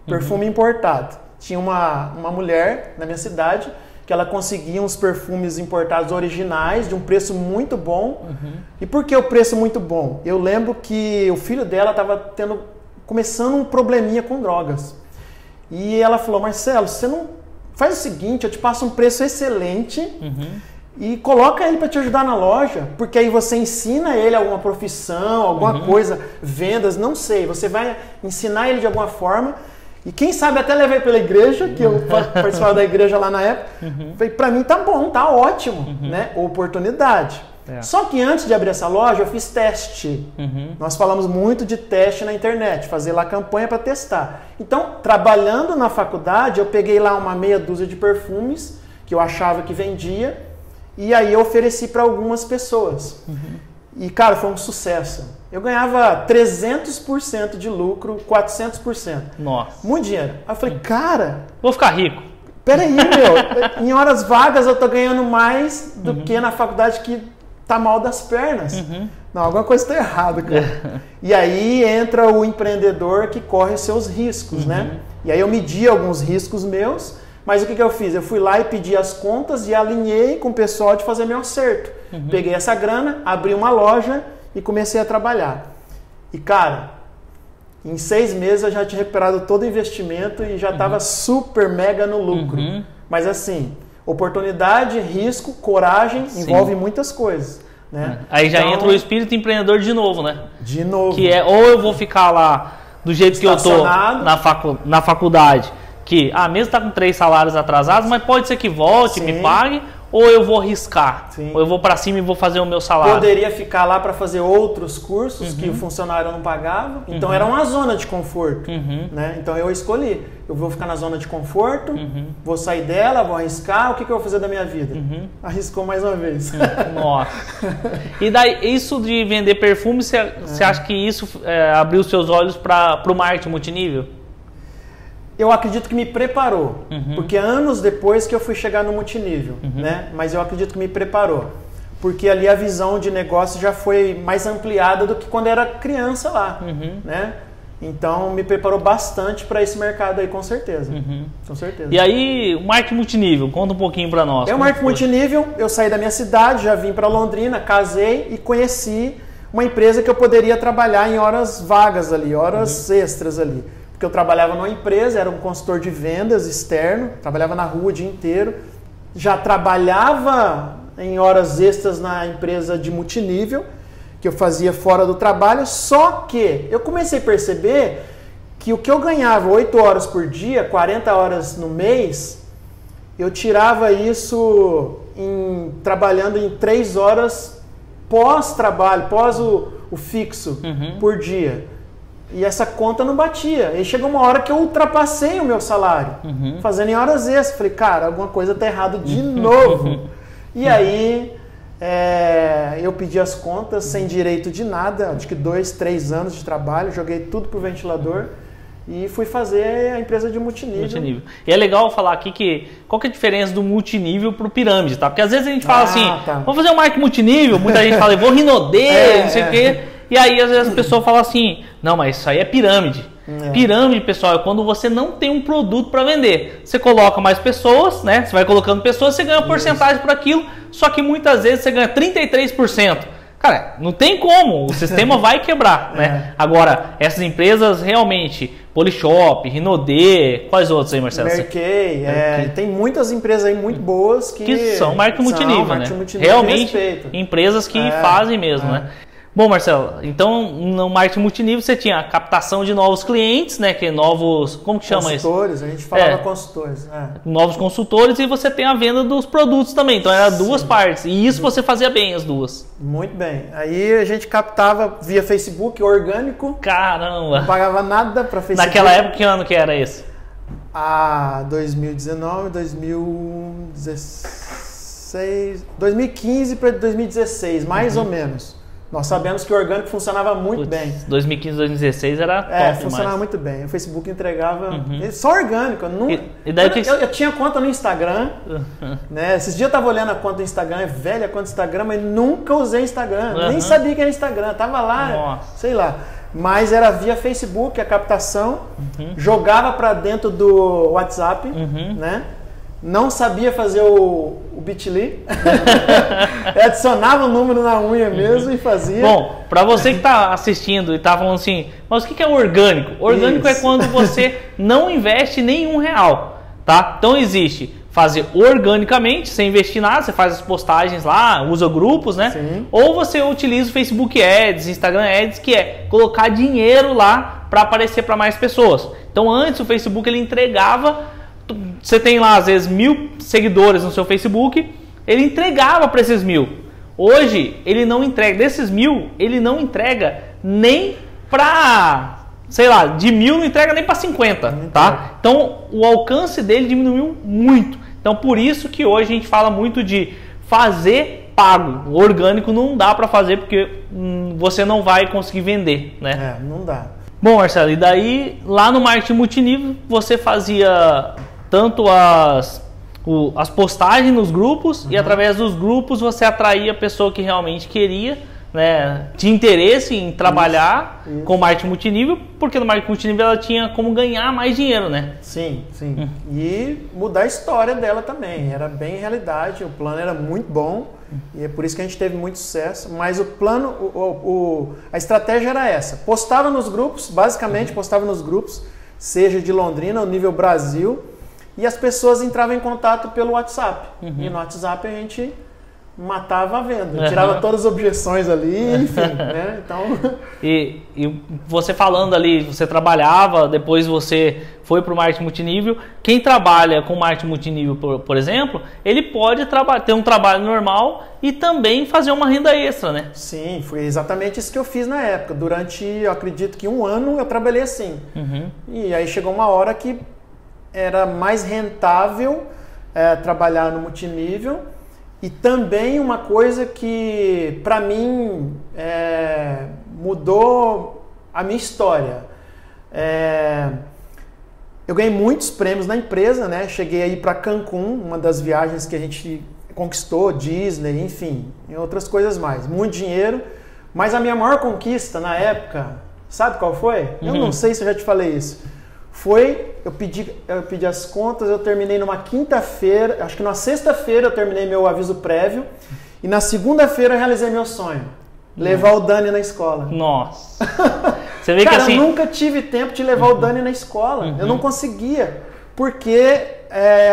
Perfume importado. Tinha uma mulher na minha cidade que ela conseguia uns perfumes importados originais de um preço muito bom. E por que o preço muito bom? Eu lembro que o filho dela estava começando um probleminha com drogas. E ela falou, Marcelo, você não faz o seguinte, eu te passo um preço excelente e coloca ele para te ajudar na loja, porque aí você ensina ele alguma profissão, alguma coisa, vendas, não sei, você vai ensinar ele de alguma forma. E quem sabe até levei pela igreja, que eu participava da igreja lá na época. Falei, pra mim tá bom, tá ótimo, né? Oportunidade. Só que antes de abrir essa loja, eu fiz teste. Nós falamos muito de teste na internet, fazer lá campanha para testar. Então, trabalhando na faculdade, eu peguei lá uma meia dúzia de perfumes que eu achava que vendia, e aí eu ofereci para algumas pessoas. E, cara, foi um sucesso. Eu ganhava 300% de lucro, 400%. Nossa. Muito dinheiro. Aí eu falei, cara... Vou ficar rico. Peraí, meu. Em horas vagas eu tô ganhando mais do que na faculdade que tá mal das pernas. Não, alguma coisa tá errada, cara. E aí entra o empreendedor que corre os seus riscos, né? E aí eu medi alguns riscos meus, mas o que eu fiz? Eu fui lá e pedi as contas e alinhei com o pessoal de fazer meu acerto. Peguei essa grana, abri uma loja e comecei a trabalhar. E, cara, em 6 meses eu já tinha recuperado todo o investimento e já estava super mega no lucro. Mas assim, oportunidade, risco, coragem, envolve muitas coisas. Né? Aí já entra o espírito empreendedor de novo, né? De novo. Que é, ou eu vou ficar lá do jeito que eu tô na faculdade, que mesmo tá com 3 salários atrasados, mas pode ser que volte, me pague, ou eu vou riscar, ou eu vou para cima e vou fazer o meu salário. Poderia ficar lá para fazer outros cursos que o funcionário não pagava, então era uma zona de conforto. Né? Então eu escolhi, eu vou ficar na zona de conforto, vou sair dela, vou arriscar, o que eu vou fazer da minha vida? Arriscou mais uma vez. Nossa. E daí, isso de vender perfume, você acha que isso abriu seus olhos para o marketing multinível? Eu acredito que me preparou, porque anos depois que eu fui chegar no multinível, né? Mas eu acredito que me preparou, porque ali a visão de negócio já foi mais ampliada do que quando era criança lá, né? Então me preparou bastante para esse mercado aí, com certeza. Com certeza. E aí, o marketing multinível, conta um pouquinho para nós. O marketing multinível, eu saí da minha cidade, já vim para Londrina, casei e conheci uma empresa que eu poderia trabalhar em horas vagas ali, horas extras ali. Porque eu trabalhava numa empresa, era um consultor de vendas externo, trabalhava na rua o dia inteiro, já trabalhava em horas extras na empresa de multinível que eu fazia fora do trabalho, só que eu comecei a perceber que o que eu ganhava 8 horas por dia, 40 horas no mês, eu tirava isso trabalhando em 3 horas pós-trabalho, pós o fixo por dia. E essa conta não batia. E chegou uma hora que eu ultrapassei o meu salário, fazendo em horas extras. Falei, cara, alguma coisa tá errada de novo. E aí eu pedi as contas sem direito de nada, acho que 2, 3 anos de trabalho, joguei tudo pro ventilador e fui fazer a empresa de multinível. E é legal falar aqui qual que é a diferença do multinível pro pirâmide, tá? Porque às vezes a gente fala assim, vamos fazer um marketing multinível, muita gente fala, vou Rinode, não sei o quê. E aí às vezes a pessoa fala assim, não, mas isso aí é pirâmide. Pirâmide, pessoal, é quando você não tem um produto para vender. Você coloca mais pessoas, né? Você vai colocando pessoas, você ganha uma porcentagem por aquilo, só que muitas vezes você ganha 33%. Cara, não tem como, o sistema vai quebrar, né? Agora, essas empresas realmente, Polishop, Rinode, quais outros aí, Marcelo? Merkei, tem muitas empresas aí muito boas que são marketing multinível, né? Realmente, empresas que fazem mesmo, né? Bom, Marcelo, então no marketing multinível você tinha a captação de novos clientes, né? Que novos, como que chama isso? Consultores, a gente falava consultores. Novos consultores, e você tem a venda dos produtos também. Então era duas partes. E isso você fazia bem, as duas. Muito bem. Aí a gente captava via Facebook, orgânico. Caramba! Não pagava nada para Facebook. Naquela época, que ano que era esse? 2019, 2016, 2015 para 2016, mais ou menos. Nós sabemos que o orgânico funcionava muito bem. 2015, 2016 era top funcionava demais. muito bem. O Facebook entregava só orgânico. Eu tinha conta no Instagram. Né? Esses dias eu estava olhando a conta do Instagram, é velha a conta do Instagram, mas nunca usei Instagram. Nem sabia que era Instagram. Tava lá, sei lá. Mas era via Facebook a captação. Jogava para dentro do WhatsApp, né? Não sabia fazer o Bitly. Adicionava o número na unha mesmo e fazia. Bom, para você que está assistindo e está falando assim, mas o que é orgânico? Orgânico é quando você não investe nenhum real, tá? Então existe fazer organicamente, sem investir nada, você faz as postagens lá, usa grupos, né? Sim. Ou você utiliza o Facebook Ads, Instagram Ads, que é colocar dinheiro lá para aparecer para mais pessoas. Então antes o Facebook ele entregava. Você tem lá, às vezes, 1000 seguidores no seu Facebook, ele entregava para esses 1000. Hoje, ele não entrega. Desses 1000, ele não entrega nem para, sei lá, de 1000 não entrega nem para 50, tá? Então, o alcance dele diminuiu muito. Então, por isso que hoje a gente fala muito de fazer pago. O orgânico não dá para fazer porque você não vai conseguir vender, né? Não dá. Bom, Marcelo, e daí, lá no marketing multinível, você fazia tanto as postagens nos grupos e através dos grupos você atraía a pessoa que realmente queria, né, tinha interesse em trabalhar com marketing multinível, porque no marketing multinível ela tinha como ganhar mais dinheiro, né? Sim. E mudar a história dela também, era bem realidade, o plano era muito bom e é por isso que a gente teve muito sucesso, mas o plano, a estratégia era essa, postava nos grupos, basicamente postava nos grupos, seja de Londrina ou nível Brasil, e as pessoas entravam em contato pelo WhatsApp. E no WhatsApp a gente matava a venda, tirava todas as objeções ali, enfim, né? Então... E você falando ali, você trabalhava, depois você foi para o marketing multinível. Quem trabalha com marketing multinível, por exemplo, ele pode ter um trabalho normal e também fazer uma renda extra, né? Sim, foi exatamente isso que eu fiz na época. Durante, eu acredito que 1 ano eu trabalhei assim. E aí chegou uma hora que era mais rentável trabalhar no multinível. E também uma coisa que para mim mudou a minha história. Eu ganhei muitos prêmios na empresa, né? Cheguei aí para Cancún, uma das viagens que a gente conquistou, Disney, enfim, e outras coisas mais. Muito dinheiro. Mas a minha maior conquista na época, sabe qual foi? Eu não sei se eu já te falei isso. Eu pedi as contas, eu terminei numa quinta-feira, acho que na sexta-feira eu terminei meu aviso prévio e na segunda-feira eu realizei meu sonho, levar o Dani na escola. Nossa! Você vê Cara, que assim... eu nunca tive tempo de levar o Dani na escola, eu não conseguia, porque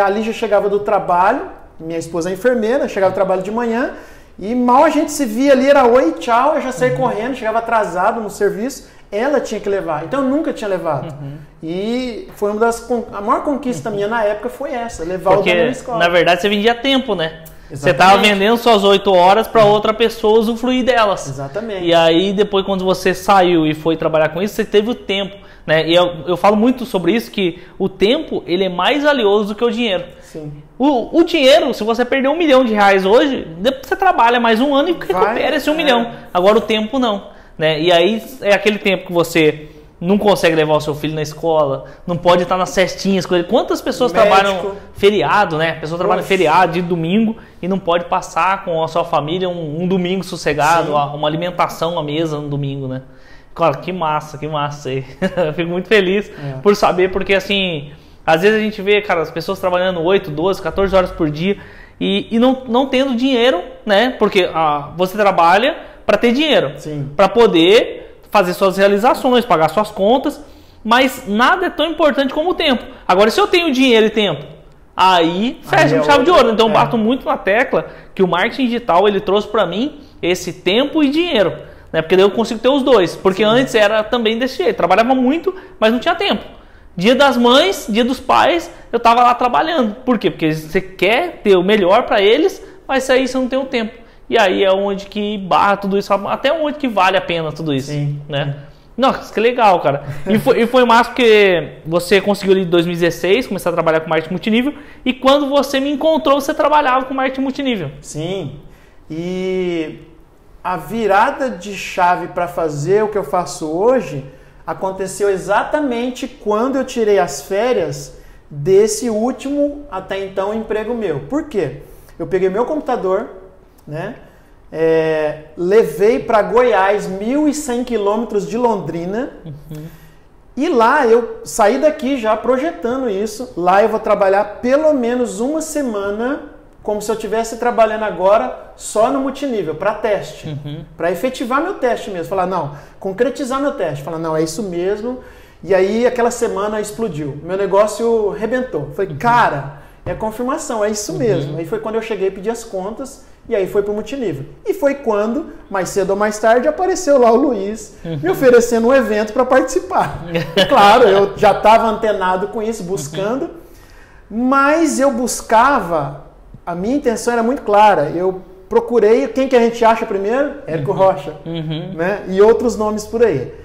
a Lígia chegava do trabalho, minha esposa é enfermeira, chegava do trabalho de manhã E mal a gente se via ali, era oi, tchau, eu já saí correndo, chegava atrasado no serviço, ela tinha que levar. Então eu nunca tinha levado. E foi a maior conquista minha na época foi essa, levar Porque, o Dani na escola. na verdade, você vendia tempo, né? Exatamente. Você estava vendendo suas 8 horas para outra pessoa usufruir delas. Exatamente. E aí, depois, quando você saiu e foi trabalhar com isso, você teve o tempo, né? E eu falo muito sobre isso, que o tempo, ele é mais valioso do que o dinheiro. Sim. O dinheiro, se você perder R$1 milhão hoje, depois você trabalha mais um ano e recupera esse 1 milhão. Agora o tempo não, né? E aí é aquele tempo que você não consegue levar o seu filho na escola, não pode estar nas cestinhas com ele. Quantas pessoas trabalham feriado, né? Pessoas trabalham feriado de domingo e não pode passar com a sua família um domingo sossegado, uma alimentação à mesa no domingo, né? Cara, que massa aí. Eu fico muito feliz por saber, porque assim, às vezes a gente vê, cara, as pessoas trabalhando 8, 12, 14 horas por dia e não tendo dinheiro, né? Porque você trabalha para ter dinheiro, para poder fazer suas realizações, pagar suas contas, mas nada é tão importante como o tempo. Agora, se eu tenho dinheiro e tempo, aí fecha com chave de ouro. Então, eu bato muito na tecla que o marketing digital, ele trouxe para mim esse tempo e dinheiro, né? Porque daí eu consigo ter os dois. Porque antes era também desse jeito. Trabalhava muito, mas não tinha tempo. Dia das mães, dia dos pais, eu estava lá trabalhando. Por quê? Porque você quer ter o melhor para eles, mas aí você não tem o tempo. E aí é onde que barra tudo isso, até onde que vale a pena tudo isso, né? Nossa, que legal, cara. E foi massa porque você conseguiu ali em 2016 começar a trabalhar com marketing multinível e quando você me encontrou, você trabalhava com marketing multinível. Sim, e a virada de chave para fazer o que eu faço hoje aconteceu exatamente quando eu tirei as férias desse último, até então, emprego meu. Por quê? Eu peguei meu computador, né? Levei para Goiás, 1.100 quilômetros de Londrina, e lá eu saí daqui já projetando isso. Lá eu vou trabalhar pelo menos uma semana, como se eu estivesse trabalhando agora só no multinível, para teste, para efetivar meu teste mesmo, falar, não, concretizar meu teste, falar, não, é isso mesmo. E aí aquela semana explodiu, meu negócio rebentou. Falei, cara, é confirmação, é isso mesmo. Aí foi quando eu cheguei e pedi as contas. E aí foi para o multinível. E foi quando, mais cedo ou mais tarde, apareceu lá o Luiz me oferecendo um evento para participar. Claro, eu já estava antenado com isso, buscando, mas eu buscava, a minha intenção era muito clara, eu procurei, quem que a gente acha primeiro? Érico Rocha, né? E outros nomes por aí.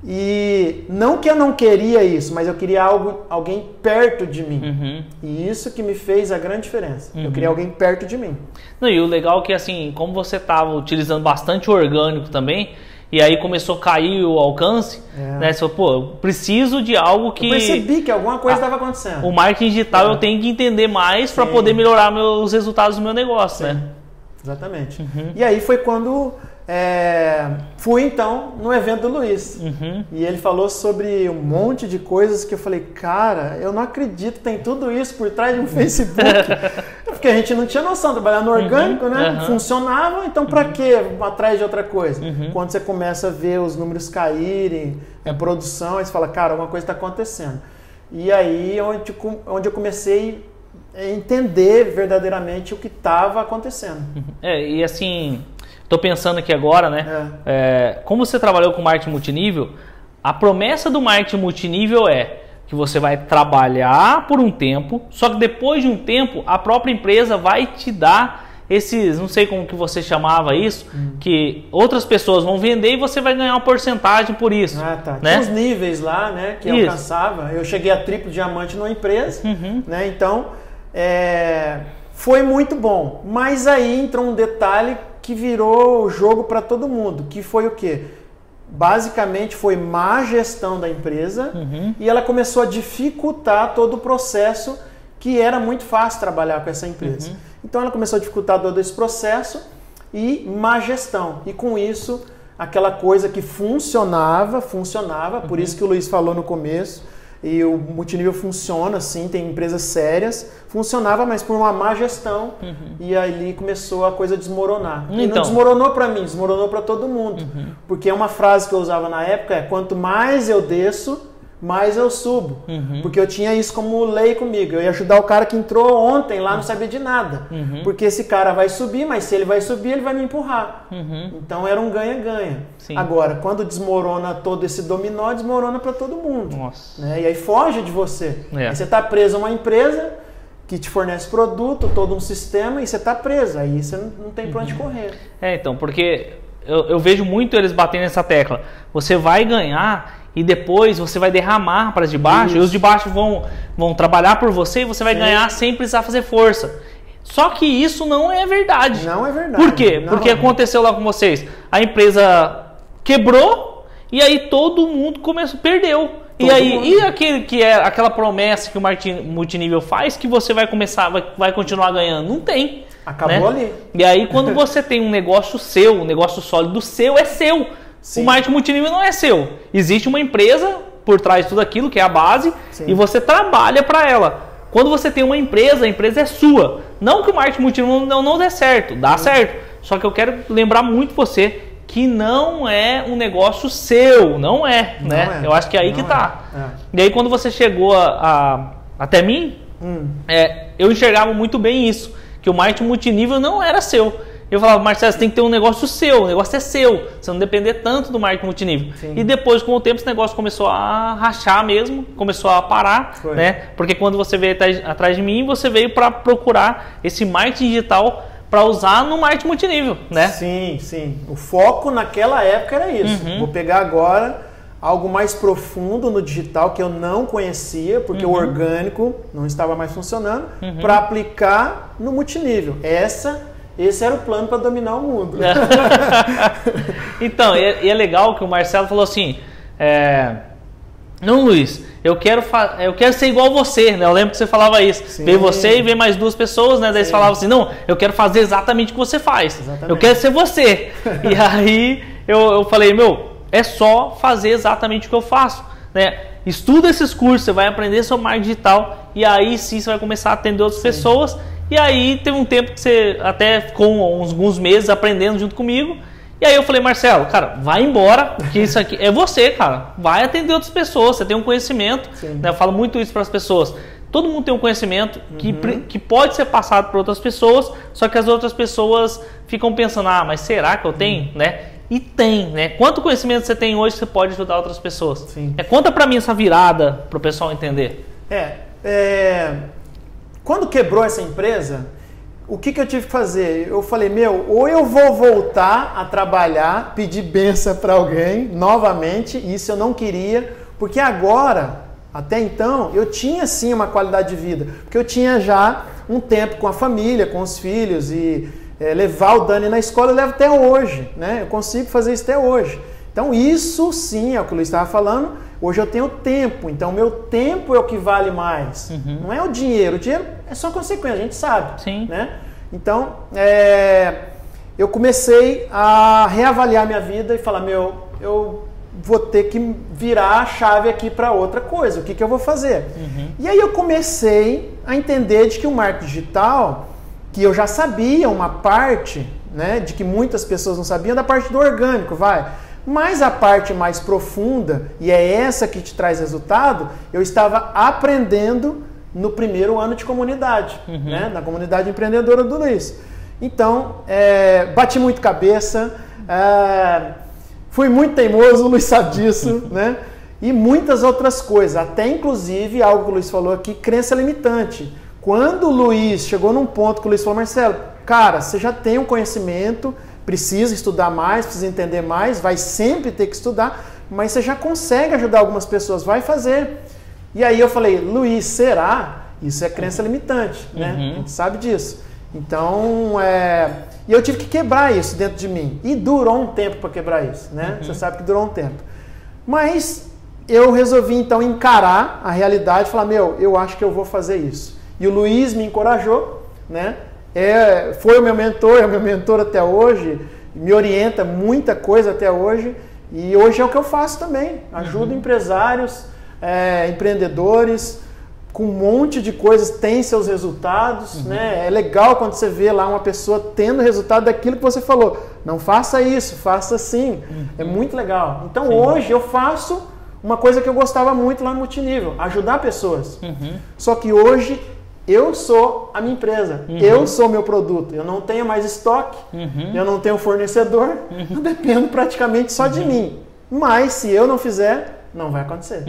E não que eu não queria isso, mas eu queria alguém perto de mim. E isso que me fez a grande diferença. Eu queria alguém perto de mim. Não, e o legal é que, assim, como você estava utilizando bastante orgânico também, e aí começou a cair o alcance, né? Você falou, pô, eu preciso de algo que... Eu percebi que alguma coisa estava acontecendo. O marketing digital eu tenho que entender mais para poder melhorar os resultados do meu negócio, né? Exatamente. E aí foi quando... fui então no evento do Luiz e ele falou sobre um monte de coisas que eu falei, cara, eu não acredito, tem tudo isso por trás de um Facebook. Porque a gente não tinha noção, trabalhar no orgânico, né? Funcionava, então pra que atrás de outra coisa? Quando você começa a ver os números caírem, a produção, aí você fala, cara, alguma coisa está acontecendo. E aí onde eu comecei a entender verdadeiramente o que estava acontecendo. E assim... Estou pensando aqui agora, né? Como você trabalhou com marketing multinível, a promessa do marketing multinível é que você vai trabalhar por um tempo, só que depois de um tempo a própria empresa vai te dar esses, não sei como que você chamava isso, que outras pessoas vão vender e você vai ganhar uma porcentagem por isso. Tá. Né? Tinha os níveis lá, né? Que eu alcançava. Eu cheguei a triplo diamante numa empresa, né? Então, foi muito bom. Mas aí entrou um detalhe que virou o jogo para todo mundo, que foi o quê? Basicamente foi má gestão da empresa e ela começou a dificultar todo o processo que era muito fácil trabalhar com essa empresa. Então ela começou a dificultar todo esse processo e má gestão. E com isso, aquela coisa que funcionava, por isso que o Luiz falou no começo, e o multinível funciona, sim, tem empresas sérias, funcionava, mas por uma má gestão, e ali começou a coisa a desmoronar. E não desmoronou para mim, desmoronou para todo mundo. Porque uma frase que eu usava na época é, quanto mais eu desço, mais eu subo. Porque eu tinha isso como lei comigo. Eu ia ajudar o cara que entrou ontem lá, não sabia de nada. Porque esse cara vai subir, mas se ele vai subir, ele vai me empurrar. Então era um ganha-ganha. Agora, quando desmorona todo esse dominó, desmorona para todo mundo. Nossa. Né? E aí foge de você. Aí você está preso a uma empresa que te fornece produto, todo um sistema, e você está preso. Aí você não tem para onde correr. Então, porque eu vejo muito eles batendo nessa tecla. Você vai ganhar e depois você vai derramar para de baixo, e os de baixo vão trabalhar por você e você vai ganhar sem precisar fazer força. Só que isso não é verdade. Não é verdade. Por quê? Porque aconteceu lá com vocês. A empresa quebrou e aí todo mundo perdeu. E aquele que é aquela promessa que o marketing multinível faz, que você vai continuar ganhando? Não tem. Acabou ali. E aí quando você tem um negócio seu, um negócio sólido seu, é seu. Sim. O marketing multinível não é seu. Existe uma empresa por trás de tudo aquilo, que é a base, e você trabalha para ela. Quando você tem uma empresa, a empresa é sua. Não que o marketing multinível não dê certo, dá certo. Só que eu quero lembrar muito você que não é um negócio seu, não é, né? Eu acho que é aí que tá. E aí quando você chegou até mim, eu enxergava muito bem isso, que o marketing multinível não era seu. Eu falava, Marcelo, você tem que ter um negócio seu, o negócio é seu, você não depender tanto do marketing multinível. E depois, com o tempo, esse negócio começou a rachar mesmo, começou a parar, né? Porque quando você veio atrás de mim, você veio para procurar esse marketing digital para usar no marketing multinível, né? Sim, sim. O foco naquela época era isso. Vou pegar agora algo mais profundo no digital que eu não conhecia, porque o orgânico não estava mais funcionando, para aplicar no multinível. Esse era o plano para dominar o mundo. Então, e é legal que o Marcelo falou assim, não, Luiz, eu quero ser igual a você, né? Eu lembro que você falava isso. Sim. Veio você e veio mais duas pessoas, né? Daí você falava assim, não, eu quero fazer exatamente o que você faz. Exatamente. Eu quero ser você. E aí eu falei, é só fazer exatamente o que eu faço, né? Estuda esses cursos, você vai aprender sobre marketing digital e aí sim você vai começar a atender outras pessoas. E aí teve um tempo que você até ficou alguns meses aprendendo junto comigo. E aí eu falei, Marcelo, cara, vai embora, que isso aqui é você, cara. Vai atender outras pessoas, você tem um conhecimento. Né? Eu falo muito isso para as pessoas. Todo mundo tem um conhecimento que pode ser passado para outras pessoas, só que as outras pessoas ficam pensando, mas será que eu tenho? Né? E tem, né? Quanto conhecimento você tem hoje, você pode ajudar outras pessoas. Conta para mim essa virada, para o pessoal entender. Quando quebrou essa empresa, o que eu tive que fazer? Eu falei, ou eu vou voltar a trabalhar, pedir benção para alguém novamente, e isso eu não queria, porque agora, até então, eu tinha sim uma qualidade de vida, porque eu tinha já um tempo com a família, com os filhos, e levar o Dani na escola eu levo até hoje, né? Eu consigo fazer isso até hoje. Então isso sim é o que o Luiz estava falando. Hoje eu tenho tempo, então meu tempo é o que vale mais. Não é o dinheiro é só consequência, a gente sabe. Né? Então, eu comecei a reavaliar minha vida e falar, eu vou ter que virar a chave aqui para outra coisa, o que eu vou fazer? E aí eu comecei a entender de que o marketing digital, que eu já sabia uma parte, né, de que muitas pessoas não sabiam, da parte do orgânico, mas a parte mais profunda, e é essa que te traz resultado, eu estava aprendendo no primeiro ano de comunidade, né? Na comunidade empreendedora do Luiz. Então, bati muito cabeça, fui muito teimoso, o Luiz sabe disso, né? E muitas outras coisas, até inclusive algo que o Luiz falou aqui, crença limitante. Quando o Luiz chegou num ponto que o Luiz falou, Marcelo, cara, você já tem um conhecimento, precisa estudar mais, precisa entender mais, vai sempre ter que estudar, mas você já consegue ajudar algumas pessoas, vai fazer. E aí eu falei, Luiz, será? Isso é crença limitante, né? A gente sabe disso. Então, e eu tive que quebrar isso dentro de mim. E durou um tempo para quebrar isso, né? Você sabe que durou um tempo. Mas eu resolvi então encarar a realidade e falar, eu acho que eu vou fazer isso. E o Luiz me encorajou, né? Foi o meu mentor, é o meu mentor até hoje, me orienta muita coisa até hoje, e hoje é o que eu faço também, ajudo empresários, empreendedores, com um monte de coisas, tem seus resultados, né? É legal quando você vê lá uma pessoa tendo resultado daquilo que você falou, não faça isso, faça assim, é muito legal. Então hoje eu faço uma coisa que eu gostava muito lá no multinível, ajudar pessoas. Só que hoje eu sou a minha empresa, eu sou meu produto, eu não tenho mais estoque, eu não tenho fornecedor, eu dependo praticamente só de mim. Mas se eu não fizer, não vai acontecer.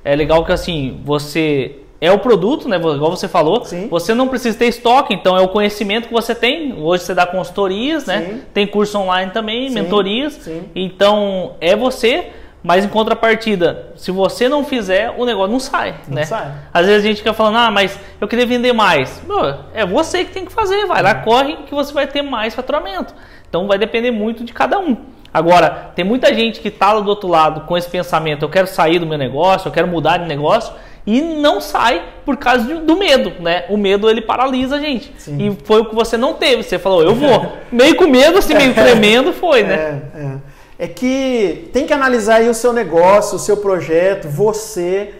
É legal que assim, você é o produto, né? Igual você falou, Sim. Você não precisa ter estoque, então é o conhecimento que você tem. Hoje você dá consultorias, né? Sim. Tem curso online também, Sim. mentorias. Sim. Então é você, mas em contrapartida, se você não fizer, o negócio não sai, né? sai. Às vezes a gente fica falando, mas eu queria vender mais. Meu, é você que tem que fazer, vai lá, corre que você vai ter mais faturamento. Então vai depender muito de cada um. Agora, tem muita gente que está do outro lado com esse pensamento, eu quero sair do meu negócio, eu quero mudar de negócio, e não sai por causa do medo, né? O medo, ele paralisa a gente. Sim. E foi o que você não teve. Você falou, eu vou. Meio com medo, assim, meio tremendo, foi, né? É que tem que analisar aí o seu negócio, o seu projeto, você.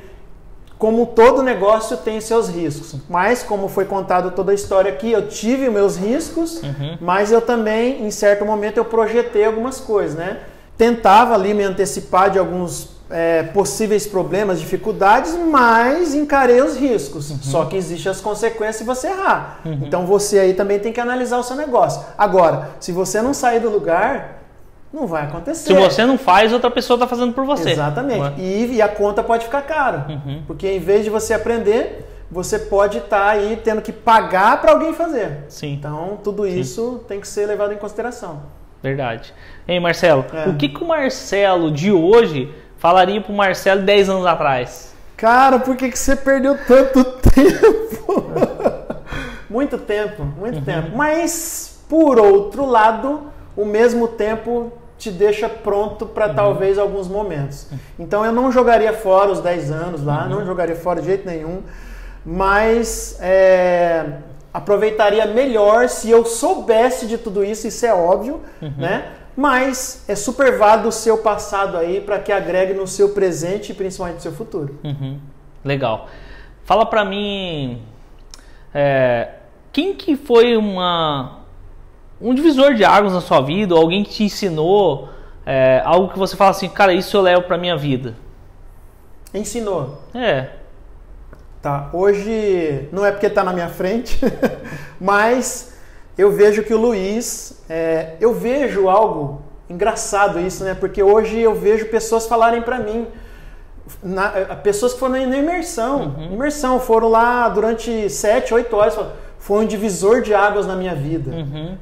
Como todo negócio tem seus riscos. Mas, como foi contado toda a história aqui, eu tive meus riscos, mas eu também, em certo momento, eu projetei algumas coisas, né? Tentava ali me antecipar de alguns possíveis problemas, dificuldades, mas encarei os riscos. Só que existem as consequências se você errar. Então, você aí também tem que analisar o seu negócio. Agora, se você não sair do lugar, não vai acontecer. Se você não faz, outra pessoa está fazendo por você. Exatamente. E a conta pode ficar cara. Porque em vez de você aprender, você pode estar aí tendo que pagar para alguém fazer. Sim. Então, tudo isso tem que ser levado em consideração. Verdade. Ei, Marcelo, o que o Marcelo de hoje falaria para o Marcelo 10 anos atrás? Cara, por que você perdeu tanto tempo? Muito tempo, muito tempo. Mas, por outro lado, o mesmo tempo te deixa pronto para talvez alguns momentos. Então eu não jogaria fora os 10 anos lá, não jogaria fora de jeito nenhum, mas aproveitaria melhor se eu soubesse de tudo isso, isso é óbvio, né? Mas é super válido o seu passado aí para que agregue no seu presente e principalmente no seu futuro. Legal. Fala para mim, quem que foi um divisor de águas na sua vida, ou alguém que te ensinou algo que você fala assim, cara, isso eu levo para minha vida? Ensinou. Tá. Hoje não é porque está na minha frente, mas eu vejo que o Luiz, eu vejo algo engraçado isso, né? Porque hoje eu vejo pessoas falarem para mim, pessoas que foram na imersão, foram lá durante 7, 8 horas, foi um divisor de águas na minha vida.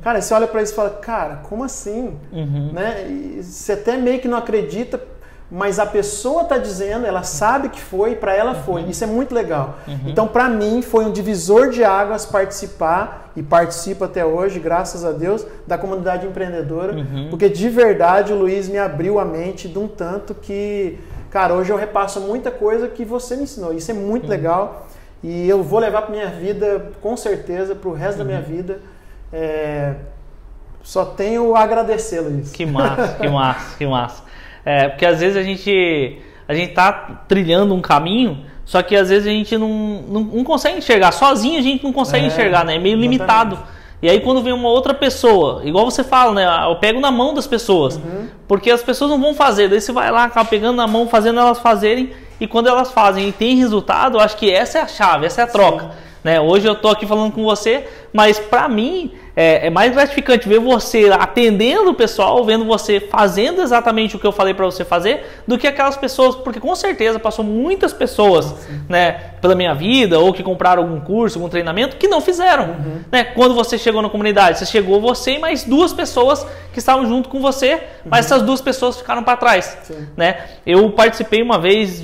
Cara, você olha para isso e fala, cara, como assim? Né? E você até meio que não acredita, mas a pessoa está dizendo, ela sabe que foi, para ela foi. Isso é muito legal. Então, para mim, foi um divisor de águas participar, e participo até hoje, graças a Deus, da comunidade empreendedora, porque de verdade o Luiz me abriu a mente de um tanto que, cara, hoje eu repasso muita coisa que você me ensinou. Isso é muito legal. E eu vou levar para minha vida, com certeza, para o resto da minha vida. Só tenho a agradecer, Luiz. Que massa, que massa, que massa. Porque às vezes a gente tá trilhando um caminho, só que às vezes a gente não consegue enxergar. Sozinho a gente não consegue enxergar, né? É meio limitado. E aí quando vem uma outra pessoa, igual você fala, né? Eu pego na mão das pessoas. Porque as pessoas não vão fazer. Daí você vai lá, acaba pegando na mão, fazendo elas fazerem. E quando elas fazem e tem resultado, eu acho que essa é a chave, essa é a troca. Né? Hoje eu tô aqui falando com você, mas pra mim é mais gratificante ver você atendendo o pessoal, vendo você fazendo exatamente o que eu falei pra você fazer, do que aquelas pessoas, porque com certeza passou muitas pessoas, né, pela minha vida, ou que compraram algum curso, algum treinamento, que não fizeram. Né? Quando você chegou na comunidade, você chegou você e mais 2 pessoas que estavam junto com você, mas essas 2 pessoas ficaram para trás. Né? Eu participei uma vez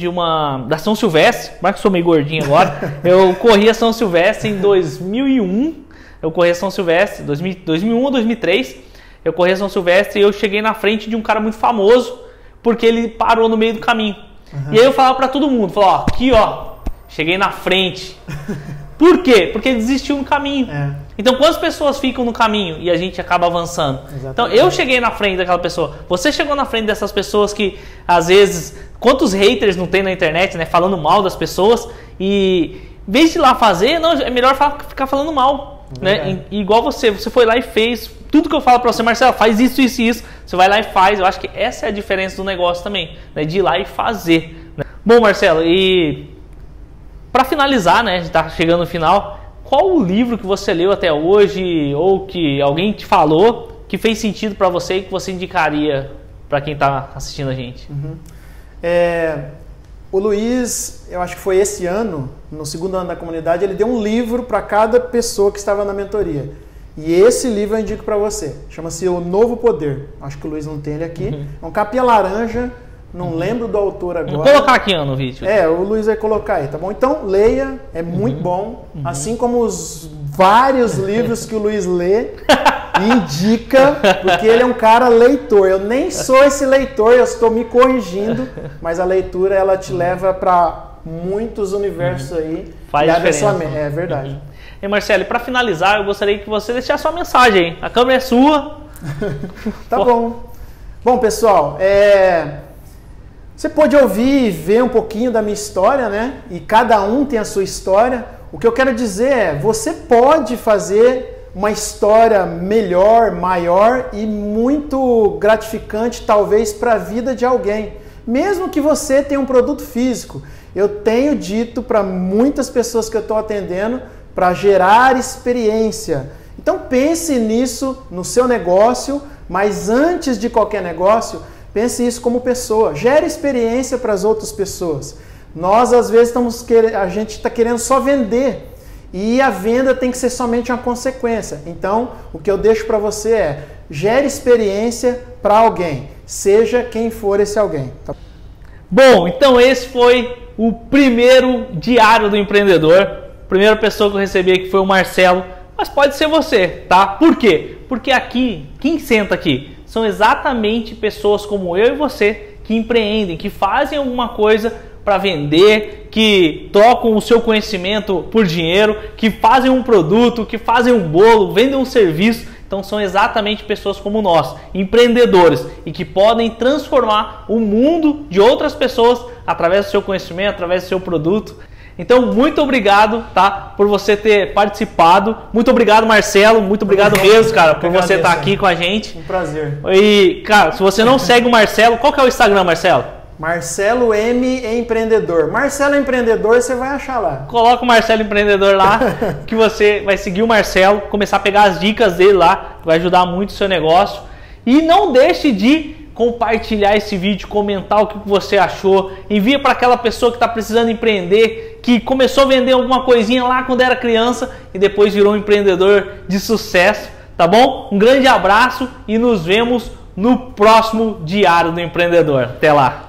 da São Silvestre, mas que eu sou meio gordinho agora, eu corri a São Silvestre em 2001, eu corri a São Silvestre, 2001 ou 2003, eu corri a São Silvestre e eu cheguei na frente de um cara muito famoso, porque ele parou no meio do caminho. E aí eu falava para todo mundo, falava, aqui ó, cheguei na frente. Por quê? Porque ele desistiu no caminho. Então quantas pessoas ficam no caminho e a gente acaba avançando? Então eu cheguei na frente daquela pessoa, você chegou na frente dessas pessoas que às vezes, quantos haters não tem na internet, né, falando mal das pessoas, e em vez de ir lá fazer, não, é melhor ficar falando mal. Né? Igual você foi lá e fez tudo que eu falo pra você, Marcelo, faz isso, isso e isso. você vai lá e faz. Eu acho que essa é a diferença do negócio também, né? De ir lá e fazer, né? Bom, Marcelo, e para finalizar, né, a gente tá chegando no final, qual o livro que você leu até hoje ou que alguém te falou que fez sentido para você e que você indicaria para quem está assistindo a gente? O Luiz, eu acho que foi esse ano, no 2º ano da comunidade, ele deu um livro para cada pessoa que estava na mentoria. E esse livro eu indico para você. Chama-se O Novo Poder. Acho que o Luiz não tem ele aqui. É um capinha laranja, não lembro do autor agora. Vou colocar aqui no vídeo. O Luiz vai colocar aí, tá bom? Então, leia, é muito bom. Assim como os vários livros que o Luiz lê e indica, porque ele é um cara leitor. Eu nem sou esse leitor, eu estou me corrigindo, mas a leitura, ela te leva para muitos universos aí. Faz diferença. É verdade. E Marcelo, para finalizar, eu gostaria que você deixasse sua mensagem aí. A câmera é sua. Tá bom. Bom, pessoal, você pode ouvir e ver um pouquinho da minha história, né? E cada um tem a sua história. O que eu quero dizer é, você pode fazer uma história melhor, maior e muito gratificante, talvez, para a vida de alguém. Mesmo que você tenha um produto físico. Eu tenho dito para muitas pessoas que eu estou atendendo para gerar experiência. Então pense nisso no seu negócio, mas antes de qualquer negócio, pense isso como pessoa. Gere experiência para as outras pessoas. Nós, às vezes, a gente está querendo só vender. E a venda tem que ser somente uma consequência. Então, o que eu deixo para você é, gere experiência para alguém. Seja quem for esse alguém. Tá? Bom, então esse foi o primeiro Diário do Empreendedor. A primeira pessoa que eu recebi aqui foi o Marcelo. Mas pode ser você, tá? Por quê? Porque aqui, quem senta aqui, são exatamente pessoas como eu e você que empreendem, que fazem alguma coisa para vender, que trocam o seu conhecimento por dinheiro, que fazem um produto, que fazem um bolo, vendem um serviço. Então são exatamente pessoas como nós, empreendedores, e que podem transformar o mundo de outras pessoas através do seu conhecimento, através do seu produto. Então, muito obrigado, tá, por você ter participado. Muito obrigado, Marcelo. Muito obrigado mesmo, cara, por você estar aqui com a gente. Um prazer. E, cara, se você não segue o Marcelo, qual que é o Instagram, Marcelo? Marcelo M Empreendedor. Marcelo Empreendedor, você vai achar lá. Coloca o Marcelo Empreendedor lá, que você vai seguir o Marcelo, começar a pegar as dicas dele lá, vai ajudar muito o seu negócio. E não deixe de compartilhar esse vídeo, comentar o que você achou, envia para aquela pessoa que está precisando empreender, que começou a vender alguma coisinha lá quando era criança e depois virou um empreendedor de sucesso, tá bom? Um grande abraço e nos vemos no próximo Diário do Empreendedor. Até lá!